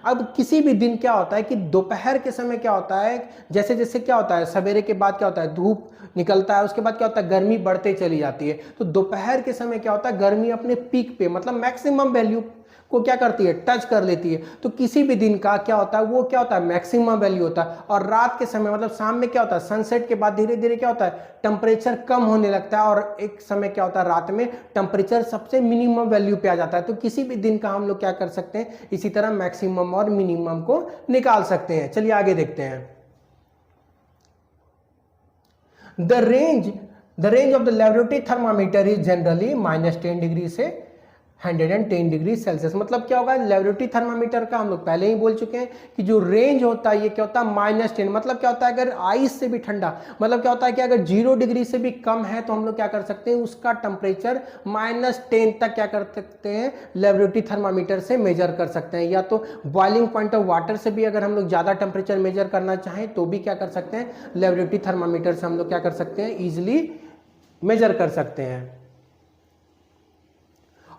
अब किसी भी दिन क्या होता है कि दोपहर के समय क्या होता है जैसे जैसे क्या होता है सवेरे के बाद क्या होता है धूप निकलता है उसके बाद क्या होता है गर्मी बढ़ते चली जाती है। तो दोपहर के समय क्या होता है गर्मी अपने पीक पे मतलब मैक्सिमम वैल्यू को क्या करती है टच कर लेती है। तो किसी भी दिन का क्या होता है वो क्या होता है मैक्सिमम वैल्यू होता है। और रात के समय मतलब शाम में क्या होता है सनसेट के बाद धीरे धीरे क्या होता है टेम्परेचर कम होने लगता है और एक समय क्या होता है रात में टेम्परेचर सबसे मिनिमम वैल्यू पे आ जाता है। तो किसी भी दिन का हम लोग क्या कर सकते हैं इसी तरह मैक्सिमम और मिनिमम को निकाल सकते हैं। चलिए आगे देखते हैं। The range of the laboratory thermometer is generally -10 degree से 110 डिग्री सेल्सियस। मतलब क्या होगा, लेबोरेटरी थर्मामीटर का हम लोग पहले ही बोल चुके हैं कि जो रेंज होता है ये क्या होता है -10। मतलब क्या होता है, अगर आइस से भी ठंडा, मतलब क्या होता है कि अगर 0 डिग्री से भी कम है तो हम लोग क्या कर सकते हैं, उसका टेम्परेचर -10 तक क्या कर सकते हैं, लेबोरेटरी थर्मामीटर से मेजर कर सकते हैं। या तो बॉइलिंग पॉइंट ऑफ वाटर से भी अगर हम लोग ज़्यादा टेम्परेचर मेजर करना चाहें तो भी क्या कर सकते हैं, लेबोरेटरी थर्मामीटर से हम लोग क्या कर सकते हैं, ईजिली मेजर कर सकते हैं।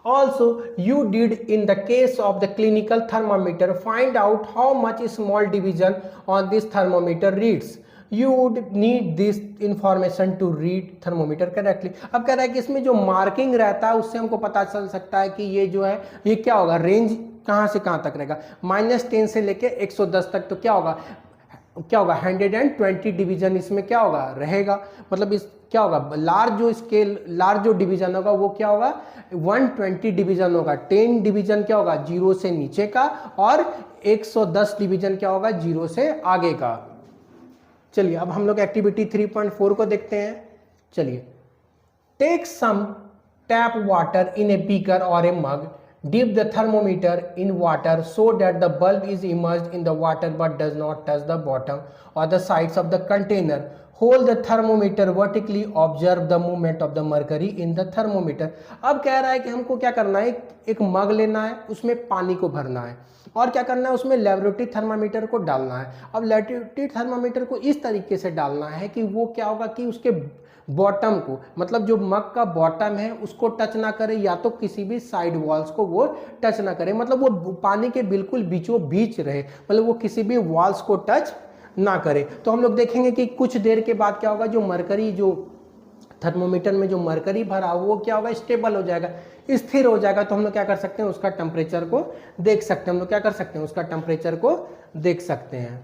Also, you did in the case of the clinical thermometer find out how much small division on this thermometer reads. You would need this information to read thermometer correctly. अब कह रहा है कि इसमें जो मार्किंग रहता है उससे हमको पता चल सकता है कि ये जो है ये क्या होगा, रेंज कहाँ से कहाँ तक रहेगा, -10 से लेके 110 तक। तो क्या होगा 120 डिवीजन इसमें क्या होगा रहेगा। मतलब इस क्या होगा, लार्ज जो डिवीजन होगा वो क्या होगा 120 डिवीजन होगा। 10 डिवीजन क्या होगा 0 से नीचे का, और 110 डिवीजन क्या होगा 0 से आगे का। चलिए अब हम लोग एक्टिविटी 3.4 को देखते हैं। चलिए, take some tap water in a beaker और a mug, dip the thermometer in water so that the bulb is immersed in the water but does not touch the bottom or the sides of the container. Hold the thermometer vertically, observe the movement of the mercury in the thermometer. अब कह रहा है कि हमको क्या करना है, एक मग लेना है, उसमें पानी को भरना है और क्या करना है, उसमें लेबोरेटरी थर्मामीटर को डालना है। अब लेबोरेटरी थर्मामीटर को इस तरीके से डालना है कि वो क्या होगा कि उसके बॉटम को, मतलब जो मग का बॉटम है उसको टच ना करे, या तो किसी भी साइड वॉल्स को वो टच ना करे। मतलब वो पानी के बिल्कुल बीचों बीच रहे, मतलब वो किसी भी वॉल्स को टच ना करे। तो हम लोग देखेंगे कि कुछ देर के बाद क्या होगा, जो मरकरी, जो थर्मोमीटर में जो मरकरी भरा वो क्या होगा, स्टेबल हो जाएगा, स्थिर हो जाएगा। तो हम लोग क्या कर सकते हैं, उसका टेम्परेचर को देख सकते हैं। हम लोग क्या कर सकते हैं, उसका टेम्परेचर को देख सकते हैं।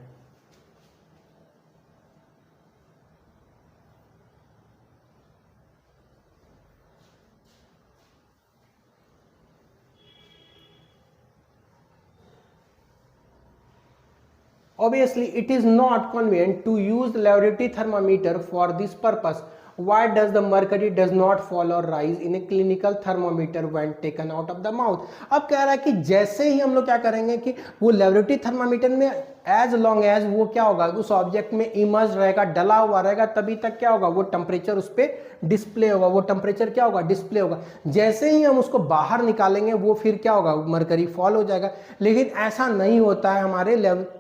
Obviously, it is not convenient to use the laboratory thermometer for this purpose. Why does the mercury does not fall or rise in a clinical thermometer when taken out of the mouth? अब कह रहा है कि जैसे ही हम लोग क्या करेंगे कि वो लेबोरेटरी थर्मामीटर में एज लॉन्ग एज वो क्या होगा, उस ऑब्जेक्ट में इमर्ज रहेगा, डला हुआ रहेगा, तभी तक क्या होगा, वो टेम्परेचर उस पर डिस्प्ले होगा, वो टेम्परेचर क्या होगा, डिस्प्ले होगा। जैसे ही हम उसको बाहर निकालेंगे वो फिर क्या होगा, मरकरी फॉल हो जाएगा। लेकिन ऐसा नहीं होता है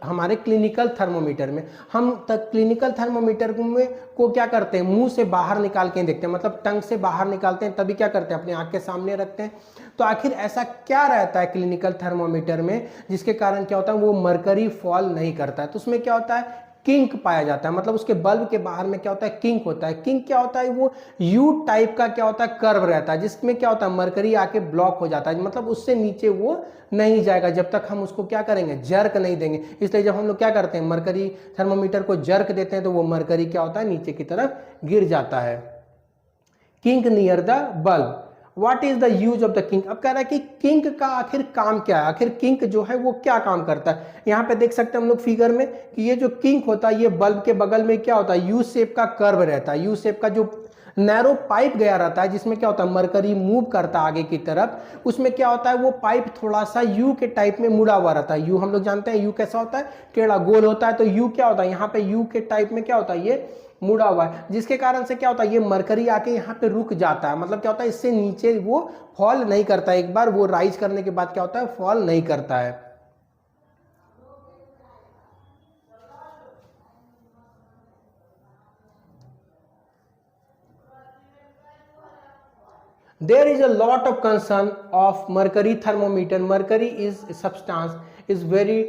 हमारे क्लिनिकल थर्मोमीटर में। हम क्लिनिकल थर्मोमीटर में को क्या करते हैं, मुंह से बाहर निकाल के देखते हैं, मतलब टंग से बाहर निकालते हैं, तभी क्या करते हैं, अपनी आंख के सामने रखते हैं। तो आखिर ऐसा क्या रहता है क्लिनिकल थर्मोमीटर में जिसके कारण क्या होता है, वो मरकरी फॉल नहीं करता है। तो उसमें क्या होता है, किंक पाया जाता है। मतलब उसके बल्ब के बाहर में क्या होता है, किंक होता है। किंक क्या होता है, वो यू टाइप का क्या होता है, कर्व रहता है, जिसमें क्या होता है, मरकरी आके ब्लॉक हो जाता है, मतलब उससे नीचे वो नहीं जाएगा जब तक हम उसको क्या करेंगे, जर्क नहीं देंगे। इसलिए जब हम लोग क्या करते हैं, मरकरी थर्मोमीटर को जर्क देते हैं तो वो मरकरी क्या होता है, नीचे की तरफ गिर जाता है। Kink near the bulb, what is the use of the kink. अब कह रहा है कि किंक का आखिर काम क्या है, आखिर किंक जो है वो क्या काम करता है। यहाँ पे देख सकते हैं हम लोग फिगर में कि ये जो किंक होता है, ये बल्ब के बगल में क्या होता है, यू शेप का कर्व रहता है, यू शेप का जो नैरो पाइप गया रहता है, जिसमें क्या होता है, मरकरी मूव करता है आगे की तरफ। उसमें क्या होता है, वो पाइप थोड़ा सा यू के टाइप में मुड़ा हुआ रहता है। यू हम लोग जानते हैं यू कैसा होता है, टेढ़ा गोल होता है। तो यू क्या होता है, यहाँ पे यू के टाइप में क्या होता है, ये मुड़ा हुआ है, जिसके कारण से क्या होता है, ये मरकरी आके यहाँ पे रुक जाता है। मतलब क्या होता है, इससे नीचे वो फॉल नहीं करता है। एक बार वो राइज करने के बाद क्या होता है, फॉल नहीं करता है। There is a lot of concern of mercury thermometer. Mercury is a substance is very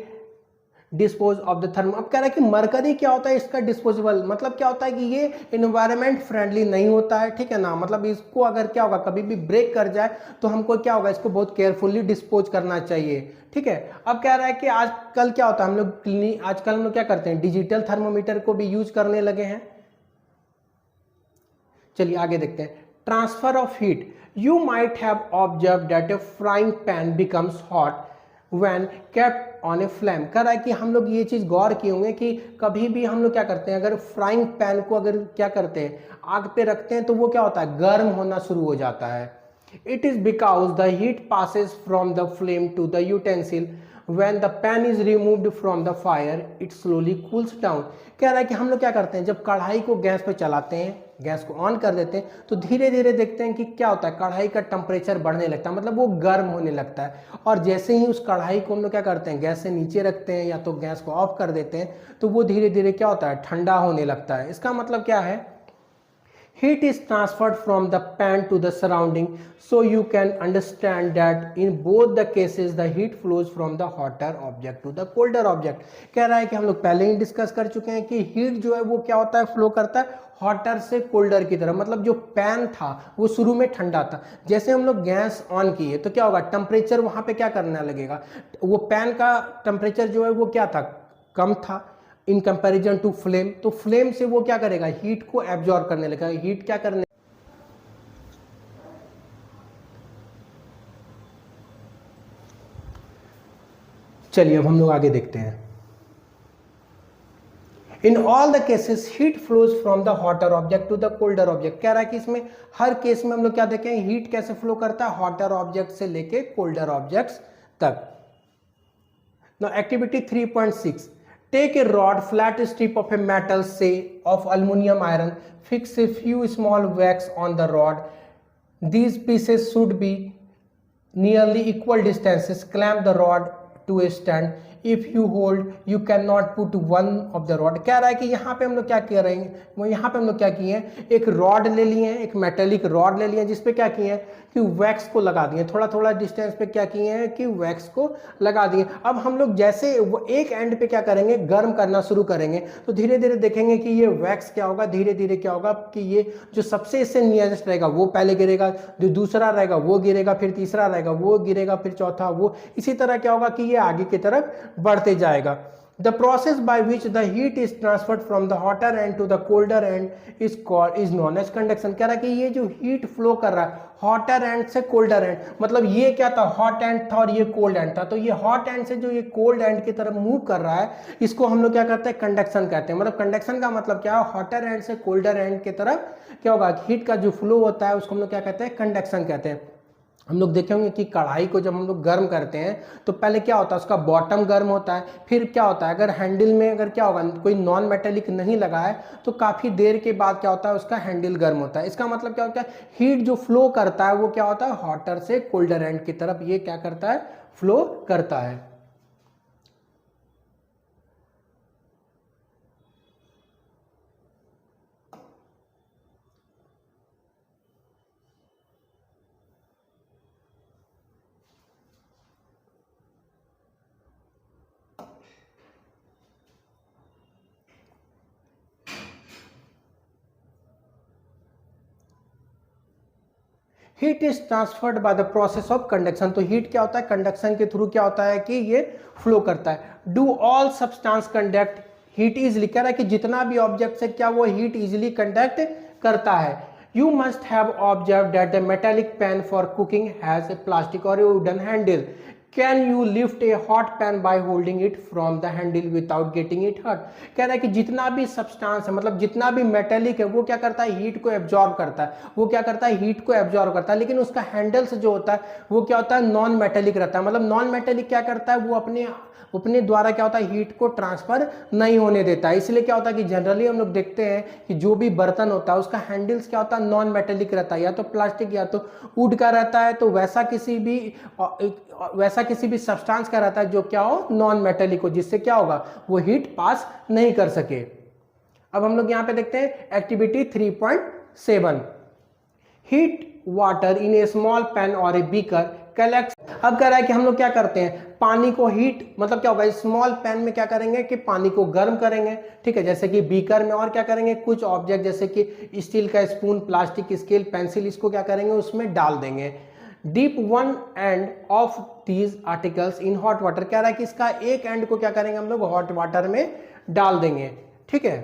dispose off the therm. अब कह रहा है कि मरकरी क्या होता है, इसका डिस्पोजेबल, मतलब क्या होता है कि ये इन्वायरमेंट फ्रेंडली नहीं होता है, ठीक है ना। मतलब इसको अगर क्या होगा, कभी भी ब्रेक कर जाए तो हमको क्या होगा, इसको बहुत केयरफुली डिस्पोज करना चाहिए, ठीक है। अब कह रहा है कि आजकल क्या होता है, आजकल हम लोग क्या करते हैं, डिजिटल थर्मोमीटर को भी यूज करने लगे हैं। चलिए आगे देखते हैं। Transfer of heat, you might have observe that A frying pan becomes hot when kept on a flame. कह रहा है कि हम लोग ये चीज़ गौर किए होंगे कि कभी भी हम लोग क्या करते हैं, अगर फ्राइंग पैन को अगर क्या करते हैं, आग पे रखते हैं तो वो क्या होता है, गर्म होना शुरू हो जाता है। It is because the heat passes from the flame to the utensil. When the pan is removed from the fire, it slowly cools down. कह रहा है कि हम लोग क्या करते हैं, जब कढ़ाई को गैस पे चलाते हैं, गैस को ऑन कर देते हैं, तो धीरे धीरे देखते हैं कि क्या होता है, कढ़ाई का टेम्परेचर बढ़ने लगता है, मतलब वो गर्म होने लगता है। और जैसे ही उस कढ़ाई को हम लोग क्या करते हैं, गैस से नीचे रखते हैं या तो गैस को ऑफ कर देते हैं, तो वो धीरे धीरे क्या होता है, ठंडा होने लगता है। इसका मतलब क्या है, heat is transferred from the pan to the surrounding, so you can understand that in both the cases the heat flows from the hotter object to the colder object। कह रहा है कि हम लोग पहले ही डिस्कस कर चुके हैं कि हीट जो है वो क्या होता है, फ्लो करता है हॉटर से कोल्डर की तरफ। मतलब जो पैन था वो शुरू में ठंडा था, जैसे हम लोग गैस ऑन किए तो क्या होगा, टेम्परेचर वहां पे क्या करने लगेगा, वो पैन का टेम्परेचर जो है वो क्या था, कम था इन कंपैरिजन टू फ्लेम। तो फ्लेम से वो क्या करेगा, हीट को एब्जॉर्ब करने लगेगा। हीट क्या करने, चलिए अब हम लोग आगे देखते हैं। In all the cases heat flows from the hotter object to the colder object. कह रहा है कि इसमें हर केस में हम लोग क्या देखें, हीट कैसे फ्लो करता है, हॉटर ऑब्जेक्ट से लेके कोल्डर ऑब्जेक्ट्स तक। Now activity 3.6, take a rod, flat strip of a metal, say of aluminum iron, fix a few small wax on the rod. These pieces should be nearly equal distances. Clamp the rod to a stand. If you hold, you cannot put one of the rod। कह रहा है कि यहाँ पे हम लोग क्या कर रहे हैं, वो यहाँ पे हम लोग क्या किए हैं, एक रॉड ले लिए हैं, एक मेटेलिक रॉड ले लिए हैं, जिसपे क्या किए हैं कि वैक्स को लगा दिए, थोड़ा थोड़ा डिस्टेंस पे क्या किए हैं कि वैक्स को लगा दिए। अब हम लोग जैसे वो एक एंड पे क्या करेंगे, गर्म करना शुरू करेंगे, तो धीरे धीरे देखेंगे कि ये वैक्स क्या होगा, धीरे धीरे क्या होगा कि ये जो सबसे इससे नियरेस्ट रहेगा वो पहले गिरेगा, जो दूसरा रहेगा वो गिरेगा, फिर तीसरा रहेगा वो गिरेगा, फिर चौथा वो, इसी तरह क्या होगा कि ये आगे की तरफ बढ़ते जाएगा। The process by which the heat is transferred from the hotter end to the colder end is known as conduction। कह रहा है कि ये जो हीट फ्लो कर रहा है हॉटर एंड से कोल्डर एंड, मतलब ये क्या था, हॉट एंड था और ये कोल्ड एंड था, तो ये हॉट एंड से जो ये कोल्ड एंड की तरफ मूव कर रहा है, इसको हम लोग क्या कहते हैं, कंडक्शन कहते हैं। मतलब कंडक्शन का मतलब क्या है, हॉटर एंड से कोल्डर एंड की तरफ क्या होगा, हीट का जो फ्लो होता है उसको हम लोग क्या कहते हैं, कंडक्शन कहते हैं। हम लोग देखे होंगे कि कढ़ाई को जब हम लोग गर्म करते हैं तो पहले क्या होता है, उसका बॉटम गर्म होता है, फिर क्या होता है, अगर हैंडल में अगर क्या होगा कोई नॉन मेटेलिक नहीं लगा है तो काफ़ी देर के बाद क्या होता है, उसका हैंडल गर्म होता है। इसका मतलब क्या होता है, हीट जो फ्लो करता है वो क्या होता है, हॉटर से कोल्डर एंड की तरफ ये क्या करता है, फ्लो करता है। Heat is transferred by the process of conduction. तो हीट क्या होता है, कंडक्शन के थ्रू क्या होता है कि ये फ्लो करता है। Do all substance conduct heat easily. कह रहा है कि जितना भी ऑब्जेक्ट है क्या वो हीट इजिली कंडक्ट करता है। You must have observe that the metallic pan for cooking has a plastic or a wooden handle. Can you lift a hot pan by holding it from the handle without getting it hurt. कह रहा है कि जितना भी सब्सटेंस है, मतलब जितना भी मेटेलिक है, वो क्या करता है, हीट को एब्जॉर्ब करता है, वो क्या करता है, हीट को एब्जॉर्ब करता है। लेकिन उसका हैंडल्स जो होता है वो क्या होता है, नॉन मेटेलिक रहता है। मतलब नॉन मेटेलिक क्या करता है, वो अपने द्वारा क्या होता है, हीट को ट्रांसफर नहीं होने देता है। इसलिए क्या होता है कि जनरली हम लोग देखते हैं कि जो भी बर्तन होता है उसका हैंडल्स क्या होता है, नॉन मेटेलिक रहता है, या तो प्लास्टिक या तो वुड का रहता है। तो वैसा किसी भी सब्सटेंस का रहता है जो क्या हो, नॉन मेटेलिक हो, जिससे क्या होगा, वो हीट पास नहीं कर सके। अब हम लोग यहां पे देखते हैं activity 3.7, heat water in A small pan और ए बीकर कलेक्ट। अब कह रहा है कि हम लोग क्या करते हैं, पानी को हीट, मतलब क्या होगा, स्मॉल पैन में क्या करेंगे कि पानी को गर्म करेंगे, ठीक है, जैसे कि बीकर में, और क्या करेंगे, कुछ ऑब्जेक्ट जैसे कि स्टील का स्पून, प्लास्टिक स्केल, पेंसिल, इसको क्या करेंगे, उसमें डाल देंगे। Deep one end of these articles in hot water. कह रहा है कि इसका एक एंड को क्या करेंगे हम लोग, हॉट वाटर में डाल देंगे, ठीक है।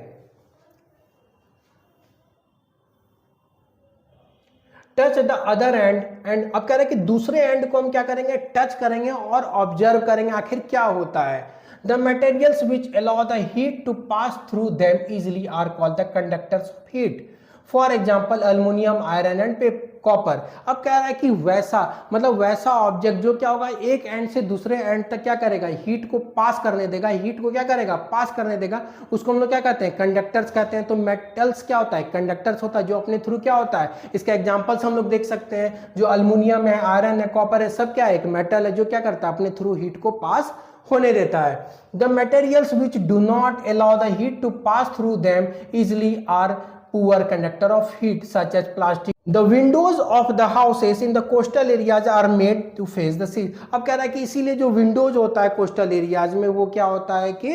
Touch the other and, and अब कह रहे हैं कि दूसरे एंड को हम क्या करेंगे, टच करेंगे और ऑब्जर्व करेंगे आखिर क्या होता है। The materials which allow the heat to pass through them easily are called the conductors of heat. For example aluminium, iron and copper. अब कह रहा है कि वैसा मतलब वैसा ऑब्जेक्ट जो क्या होगा एक एंड से दूसरे एंड तक क्या करेगा, हीट को पास करने देगा, हीट को क्या करेगा, पास करने देगा, उसको हम लोग क्या कहते हैं, कंडक्टर्स कहते हैं। तो मेटल्स क्या होता है, कंडक्टर्स होता है, जो अपने थ्रू क्या होता है, इसके एग्जांपल्स हम लोग देख सकते हैं, जो अल्युमिनियम है, आयरन है, कॉपर है, सब क्या है, एक मेटल है जो क्या करता है, अपने थ्रू हीट को पास होने देता है। The materials which do not allow the heat to pass through them easily are poor conductor of heat such as plastic. The windows of the houses in the coastal areas are made to face the sea। अब कह रहा है कि इसीलिए जो विंडोज होता है कोस्टल एरियाज में वो क्या होता है कि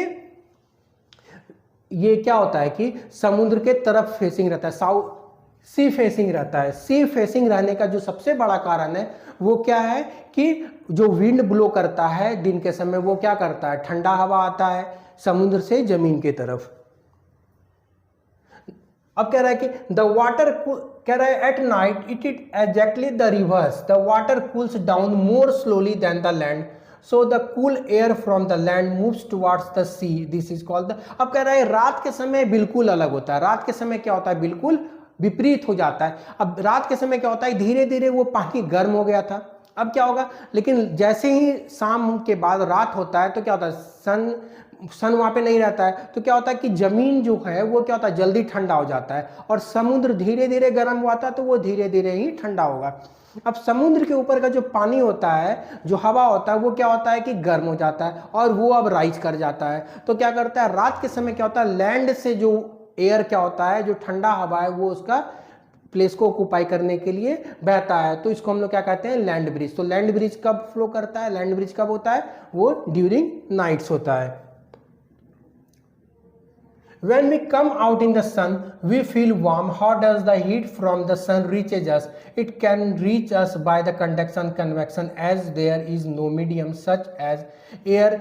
ये क्या होता है कि समुद्र के तरफ फेसिंग रहता है, साउथ सी फेसिंग रहता है। सी फेसिंग रहने का जो सबसे बड़ा कारण है वो क्या है कि जो विंड ब्लो करता है दिन के समय वो क्या करता है, ठंडा हवा आता है समुद्र से जमीन की तरफ। अब कह रहा है कि द वाटर, कह रहा है at night it is exactly the reverse, the water cools down more slowly than the land, so the cool air from the land moves towards the sea, this is called the. अब कह रहा है रात के समय बिल्कुल अलग होता है, रात के समय क्या होता है, बिल्कुल विपरीत हो जाता है। अब रात के समय क्या होता है, धीरे धीरे वो पानी गर्म हो गया था, अब क्या होगा, लेकिन जैसे ही शाम के बाद रात होता है तो क्या होता है, सन वहां पे नहीं रहता है, तो क्या होता है कि जमीन जो है वो क्या होता है, जल्दी ठंडा हो जाता है, और समुद्र धीरे धीरे गर्म हुआ था तो वो धीरे धीरे ही ठंडा होगा। अब समुद्र के ऊपर का जो पानी होता है, जो हवा होता है, वो क्या होता है कि गर्म हो जाता है और वो अब राइज कर जाता है। तो क्या करता है, रात के समय क्या होता है, लैंड से जो एयर क्या होता है, जो ठंडा हवा है, वो उसका प्लेस को ऑक्यूपाई करने के लिए बहता है, तो इसको हम लोग क्या कहते हैं, लैंड ब्रिज। तो लैंड ब्रिज कब फ्लो करता है, लैंड ब्रिज कब होता है, वो ड्यूरिंग नाइट्स होता है। When we come out in the sun, we feel warm. How does the heat from the sun reaches us? It can reach us by the conduction, convection, as there is no medium such as air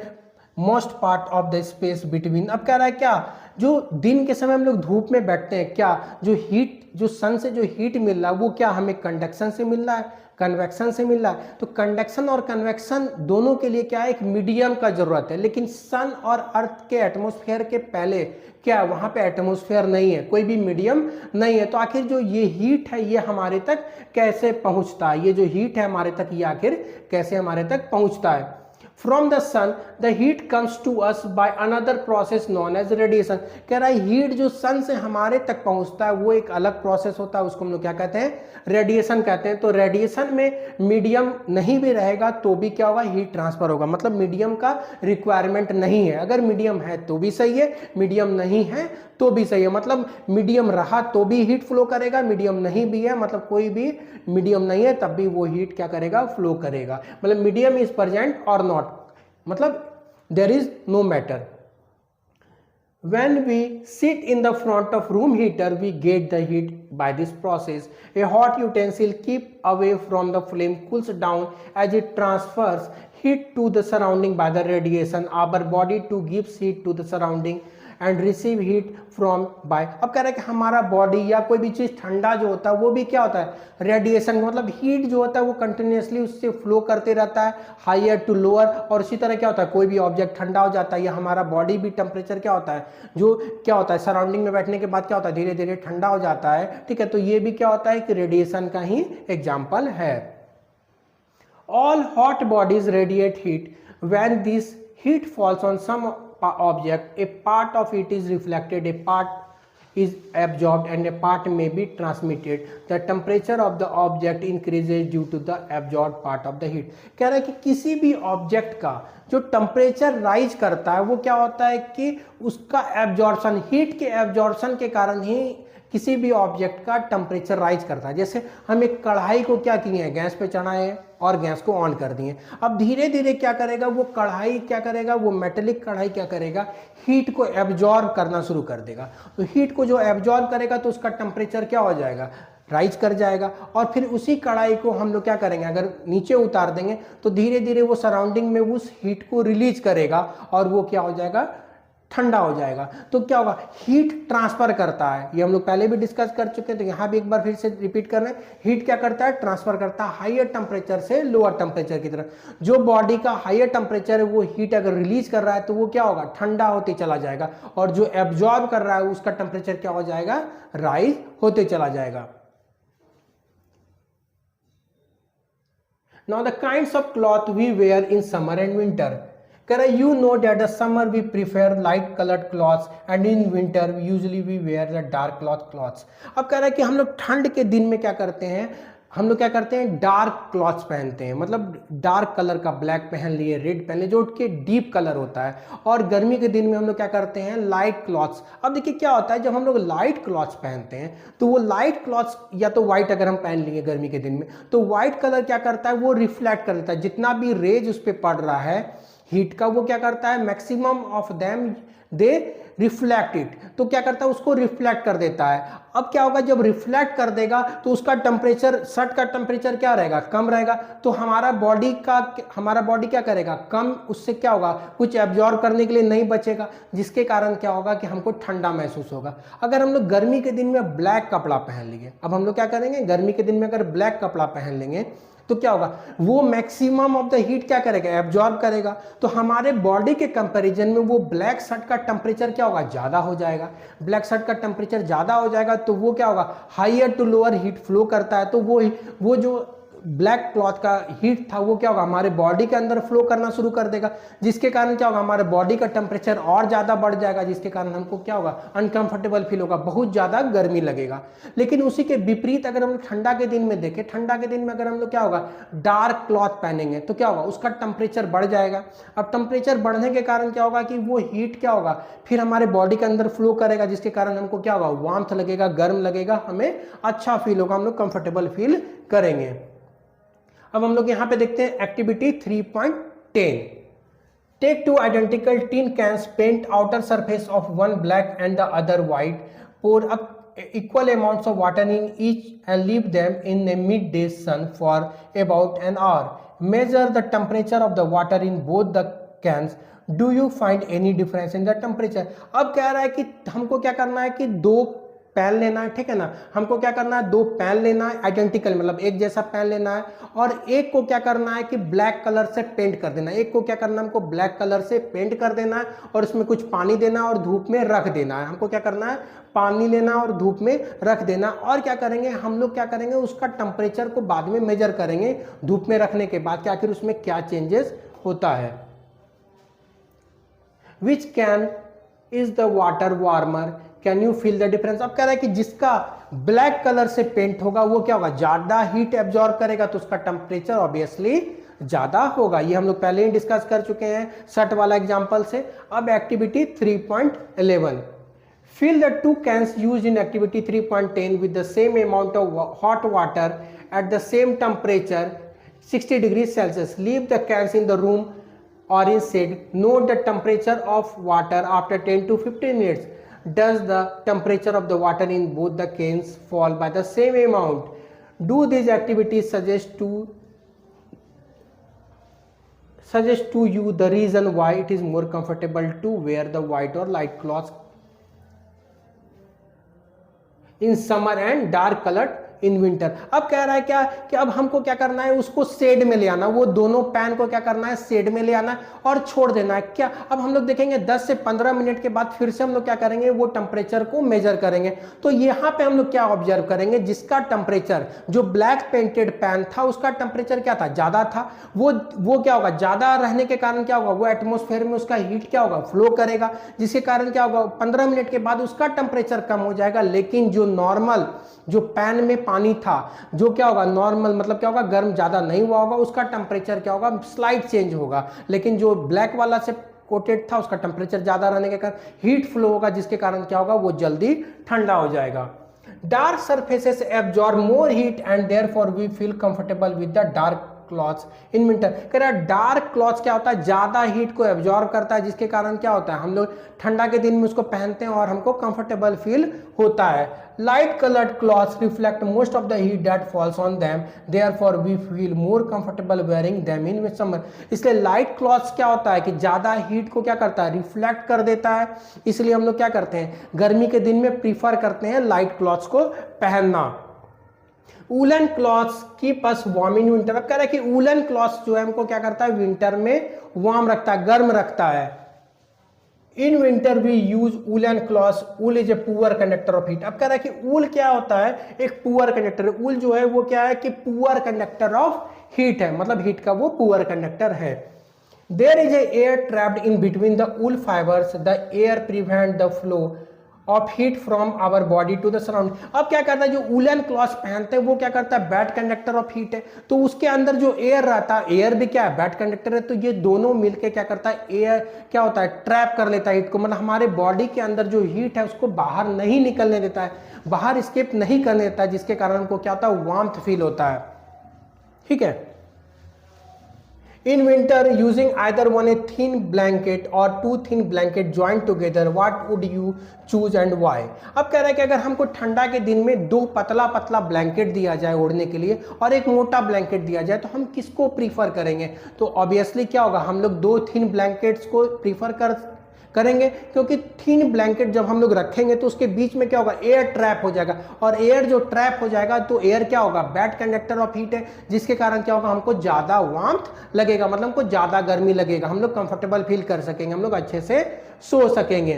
most part of the space between। अब कह रहा है क्या, जो दिन के समय हम लोग धूप में बैठते हैं, क्या जो हीट, जो सन से जो हीट मिल रहा है वो क्या हमें कंडक्शन से मिल रहा है, कन्वेक्शन से मिल रहा है। तो कंडक्शन और कन्वेक्शन दोनों के लिए क्या है, एक मीडियम का जरूरत है। लेकिन सन और अर्थ के एटमॉस्फेयर के पहले क्या वहां पे एटमॉस्फेयर नहीं है, कोई भी मीडियम नहीं है। तो आखिर जो ये हीट है ये हमारे तक कैसे पहुंचता है, ये जो हीट है हमारे तक ये आखिर कैसे हमारे तक पहुंचता है। From the sun, the heat comes to us by another process known as radiation। कह रहा है हीट जो सन से हमारे तक पहुंचता है वो एक अलग प्रोसेस होता है, उसको हम लोग क्या कहते हैं, रेडिएशन कहते हैं। तो रेडिएशन में मीडियम नहीं भी रहेगा तो भी क्या होगा, हीट ट्रांसफर होगा। मतलब मीडियम का रिक्वायरमेंट नहीं है, अगर मीडियम है तो भी सही है, मीडियम नहीं है तो भी सही है। मतलब मीडियम रहा तो भी हीट फ्लो करेगा, मीडियम नहीं भी है, मतलब कोई भी मीडियम नहीं है तब भी वो हीट क्या करेगा, फ्लो करेगा। मतलब मीडियम इज प्रेजेंट और नॉट, मतलब there is no matter. When we sit in the front of room heater, we get the heat by this process. A hot utensil keep away from the flame cools down as it transfers heat to the surrounding by the radiation. Our body too gives heat to the surrounding and receive heat from by। अब कह रहा है कि हमारा बॉडी या कोई भी चीज ठंडा जो होता है वो भी क्या होता है, रेडिएशन, मतलब हीट जो होता है वो कंटिन्यूसली उससे फ्लो करते रहता है हायर टू लोअर। और इसी तरह क्या होता है, कोई भी ऑब्जेक्ट ठंडा हो जाता है या हमारा बॉडी भी टेम्परेचर क्या होता है, जो क्या होता है सराउंडिंग में बैठने के बाद क्या होता है, धीरे धीरे ठंडा हो जाता है। ठीक है, तो ये भी क्या होता है कि रेडिएशन का ही एग्जाम्पल है। All hot bodies radiate heat when this heat falls on some object, a part of it is reflected, a part is absorbed and a part may be transmitted. The temperature of the object increases due to the absorbed part of the heat। कह रहा है कि किसी भी ऑब्जेक्ट का जो टेम्परेचर राइज करता है वो क्या होता है कि उसका एब्जॉर्प्शन, हीट के एब्जॉर्प्शन के कारण ही किसी भी ऑब्जेक्ट का टेम्परेचर राइज करता है। जैसे हम एक कढ़ाई को क्या किए हैं, गैस पे चढ़ाए और गैस को ऑन कर दिए। अब धीरे धीरे क्या करेगा वो कढ़ाई, क्या करेगा वो मेटेलिक कढ़ाई क्या करेगा, हीट को एब्जॉर्ब करना शुरू कर देगा। तो हीट को जो एब्जॉर्ब करेगा तो उसका टेम्परेचर क्या हो जाएगा, राइज कर जाएगा। और फिर उसी कढ़ाई को हम लोग क्या करेंगे, अगर नीचे उतार देंगे तो धीरे धीरे वो सराउंडिंग में उस हीट को रिलीज करेगा और वो क्या हो जाएगा, ठंडा हो जाएगा। तो क्या होगा, हीट ट्रांसफर करता है, ये हम लोग पहले भी डिस्कस कर चुके हैं, तो यहाँ भी एक बार फिर से रिपीट कर रहे हैं। हीट क्या करता है, ट्रांसफर करता है हायर टेम्परेचर से लोअर टेम्परेचर की तरफ। जो बॉडी का हायर टेम्परेचर है वो हीट अगर रिलीज कर रहा है तो वो क्या होगा, ठंडा होते चला जाएगा, और जो एब्जॉर्ब कर रहा है उसका टेम्परेचर क्या हो जाएगा, राइज होते चला जाएगा। Now the kinds of cloth we wear in summer and winter. कह रहा है you know that the summer we prefer light coloured clothes and in winter usually we wear the dark clothes. अब कह रहा है कि हम लोग ठंड के दिन में क्या करते हैं, हम लोग क्या करते हैं, डार्क क्लॉथ्स पहनते हैं, मतलब डार्क कलर का ब्लैक पहन लिए, रेड पहन लिए, जो उसके डीप कलर होता है। और गर्मी के दिन में हम लोग क्या करते हैं, लाइट क्लॉथ्स। अब देखिए क्या होता है, जब हम लोग लाइट क्लॉथ्स पहनते हैं तो वो लाइट क्लॉथ्स या तो व्हाइट अगर हम पहन लिए गर्मी के दिन में, तो व्हाइट कलर क्या करता है, वो रिफ्लेक्ट कर देता है। जितना भी रेज उस पर पड़ रहा है हीट का, वो क्या करता है, maximum of them they reflect it, तो क्या करता है, उसको रिफ्लेक्ट कर देता है। अब क्या होगा, जब रिफ्लेक्ट कर देगा तो उसका टेम्परेचर, शर्ट का टेम्परेचर क्या रहेगा, कम रहेगा। तो हमारा बॉडी क्या करेगा, कम, उससे क्या होगा, कुछ एब्जॉर्ब करने के लिए नहीं बचेगा, जिसके कारण क्या होगा कि हमको ठंडा महसूस होगा। अगर हम लोग गर्मी के दिन में ब्लैक कपड़ा पहन लेंगे, अब हम लोग क्या करेंगे, गर्मी के दिन में अगर ब्लैक कपड़ा पहन लेंगे तो क्या होगा, वो मैक्सिमम ऑफ द हीट क्या करेगा, एब्जॉर्ब करेगा। तो हमारे बॉडी के कंपैरिजन में वो ब्लैक शर्ट का टेम्परेचर क्या होगा, ज्यादा हो जाएगा। ब्लैक शर्ट का टेम्परेचर ज्यादा हो जाएगा तो वो क्या होगा, higher to lower heat flow करता है। तो वो जो ब्लैक क्लॉथ का हीट था वो क्या होगा, हमारे बॉडी के अंदर फ्लो करना शुरू कर देगा, जिसके कारण क्या होगा, हमारे बॉडी का टेम्परेचर और ज्यादा बढ़ जाएगा, जिसके कारण हमको क्या होगा, अनकंफर्टेबल फील होगा, बहुत ज्यादा गर्मी लगेगा। लेकिन उसी के विपरीत अगर हम ठंडा के दिन में देखें, ठंडा के दिन में अगर हम लोग क्या होगा, डार्क क्लॉथ पहनेंगे तो क्या होगा, उसका टेम्परेचर बढ़ जाएगा। अब टेम्परेचर बढ़ने के कारण क्या होगा कि वो हीट क्या होगा, फिर हमारे बॉडी के अंदर फ्लो करेगा, जिसके कारण हमको क्या होगा, वार्मथ लगेगा, गर्म लगेगा, हमें अच्छा फील होगा, हम लोग कंफर्टेबल फील करेंगे। अब हम लोग यहां पे देखते हैं activity 3.10। Take two identical tin cans, paint outer surface of one black and the other white, pour up equal amounts of water in each and leave them in a midday sun for about an hour. Measure the temperature of the water in both the cans. Do you find any difference in the temperature? अब कह रहा है कि हमको क्या करना है कि दो पैन लेना है, ठीक है ना। हमको क्या करना है, दो पैन लेना है आइडेंटिकल, मतलब एक जैसा पैन लेना है, और एक को क्या करना है कि ब्लैक कलर से पेंट कर देना है। एक को क्या करना है, हमको ब्लैक कलर से पेंट कर देना है और इसमें कुछ पानी देना और धूप में रख देना है। हमको क्या करना है, पानी लेना और धूप में रख देना। और क्या करेंगे हम लोग, क्या करेंगे, उसका टेम्परेचर को बाद में मेजर करेंगे धूप में रखने के बाद कि आखिर उसमें क्या चेंजेस होता है। Which can is the water warmer, can you feel the difference. अब कह रहा है कि जिसका ब्लैक कलर से पेंट होगा वो क्या होगा, ज्यादा हीट एब्जॉर्ब करेगा, तो उसका टेम्परेचर ऑब्वियसली ज्यादा होगा। ये हम लोग पहले ही डिस्कस कर चुके हैं शर्ट वाला एग्जांपल से। अब activity 3.11, fill the two cans used in activity 3.10 with the same amount of hot water at the same temperature 60 degrees Celsius. Leave the cans in the room or in shade. Note the temperature of water after 10 to 15 minutes. Does the temperature of the water in both the cans fall by the same amount? Do these activities suggest to you the reason why it is more comfortable to wear the white or light clothes in summer and dark colored in winter. अब कह रहा है क्या कि अब हमको क्या करना है, उसको शेड में ले आना, वो दोनों पैन को क्या करना है, शेड में ले आना और छोड़ देना है। क्या अब हम लोग देखेंगे 10 से 15 मिनट के बाद फिर से हम लोग क्या करेंगे, वो टेम्परेचर को मेजर करेंगे। तो यहाँ पे हम लोग क्या ऑब्जर्व करेंगे, जिसका टेम्परेचर, जो ब्लैक पेंटेड पैन था उसका टेम्परेचर क्या था, ज्यादा था। वो क्या होगा, ज्यादा रहने के कारण क्या होगा, वो एटमोस्फेयर में उसका हीट क्या होगा, फ्लो करेगा, जिसके कारण क्या होगा, 15 मिनट के बाद उसका टेम्परेचर कम हो जाएगा। लेकिन जो नॉर्मल, जो पैन में पानी था, जो क्या होगा नॉर्मल, मतलब क्या होगा, गर्म ज्यादा नहीं हुआ होगा, उसका टेम्परेचर क्या होगा, स्लाइट चेंज होगा। लेकिन जो ब्लैक वाला से कोटेड था उसका टेम्परेचर ज्यादा रहने के कारण हीट फ्लो होगा, जिसके कारण क्या होगा, वो जल्दी ठंडा हो जाएगा। Dark surfaces absorb more heat and therefore we feel comfortable with the dark clothes in winter. कह रहा है डार्क क्लॉथ्स क्या होता है, ज्यादा हीट को एब्जॉर्ब करता है, जिसके कारण क्या होता है, हम लोग ठंडा के दिन में उसको पहनते हैं और हमको कंफर्टेबल फील होता है। Light coloured clothes reflect most of the heat that falls on them, therefore we feel more comfortable wearing them in summer. इसलिए लाइट क्लॉथ्स क्या होता है कि ज्यादा हीट को क्या करता है, रिफ्लेक्ट कर देता है, इसलिए हम लोग क्या करते हैं, गर्मी के दिन में प्रीफर करते हैं लाइट क्लॉथ्स को पहनना। Woollen clothes keep us warm in winter. अब कह रहा है कि वूलन क्लॉथ्स जो है हमको क्या करता है, विंटर में वार्म रखता है, गर्म रखता है। In winter we use woollen clothes, wool is a poor conductor of heat. अब कह रहा है कि वूल क्या होता है, एक पुअर कंडक्टर। वूल जो है वो क्या है कि पुअर कंडक्टर ऑफ हीट है, मतलब हीट का वो पुअर कंडक्टर है। There is a air trapped in between the wool fibres, the air prevent the flow of heat from our body to the surrounding. अब क्या करता है, जो वूलन क्लॉथ पहनते हैं वो क्या करता है, बैड कंडक्टर ऑफ हीट है, तो उसके अंदर जो एयर रहता है, एयर भी क्या है, बैड कंडक्टर है, तो ये दोनों मिलके क्या करता है, एयर क्या होता है, ट्रैप कर लेता है हीट को, मतलब हमारे बॉडी के अंदर जो हीट है उसको बाहर नहीं निकलने देता है, बाहर स्केप नहीं करने देता है, जिसके कारण को क्या होता है, वार्मथ फील होता है। ठीक है। In winter, using either one a thin blanket or two thin blanket joined together, what would you choose and why? अब कह रहा है कि अगर हमको ठंडा के दिन में दो पतला पतला ब्लैंकेट दिया जाए ओढ़ने के लिए और एक मोटा ब्लैंकेट दिया जाए तो हम किसको प्रीफर करेंगे? तो ऑब्वियसली क्या होगा, हम लोग दो थिन ब्लैंकेट्स को प्रीफर करेंगे, क्योंकि थिन ब्लैंकेट जब हम लोग रखेंगे तो उसके बीच में क्या होगा, एयर ट्रैप हो जाएगा, और एयर जो ट्रैप हो जाएगा तो एयर क्या होगा, बैड कंडक्टर ऑफ हीट है, जिसके कारण क्या होगा, हमको ज्यादा वार्मथ लगेगा, मतलब हमको ज्यादा गर्मी लगेगा, हम लोग कंफर्टेबल फील कर सकेंगे, हम लोग अच्छे से सो सकेंगे।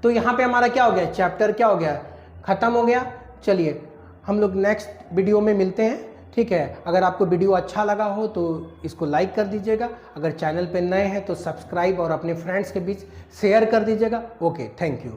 तो यहां पे हमारा क्या हो गया, चैप्टर क्या हो गया, खत्म हो गया। चलिए हम लोग नेक्स्ट वीडियो में मिलते हैं। ठीक है, अगर आपको वीडियो अच्छा लगा हो तो इसको लाइक कर दीजिएगा, अगर चैनल पे नए हैं तो सब्सक्राइब और अपने फ्रेंड्स के बीच शेयर कर दीजिएगा। Okay, thank you.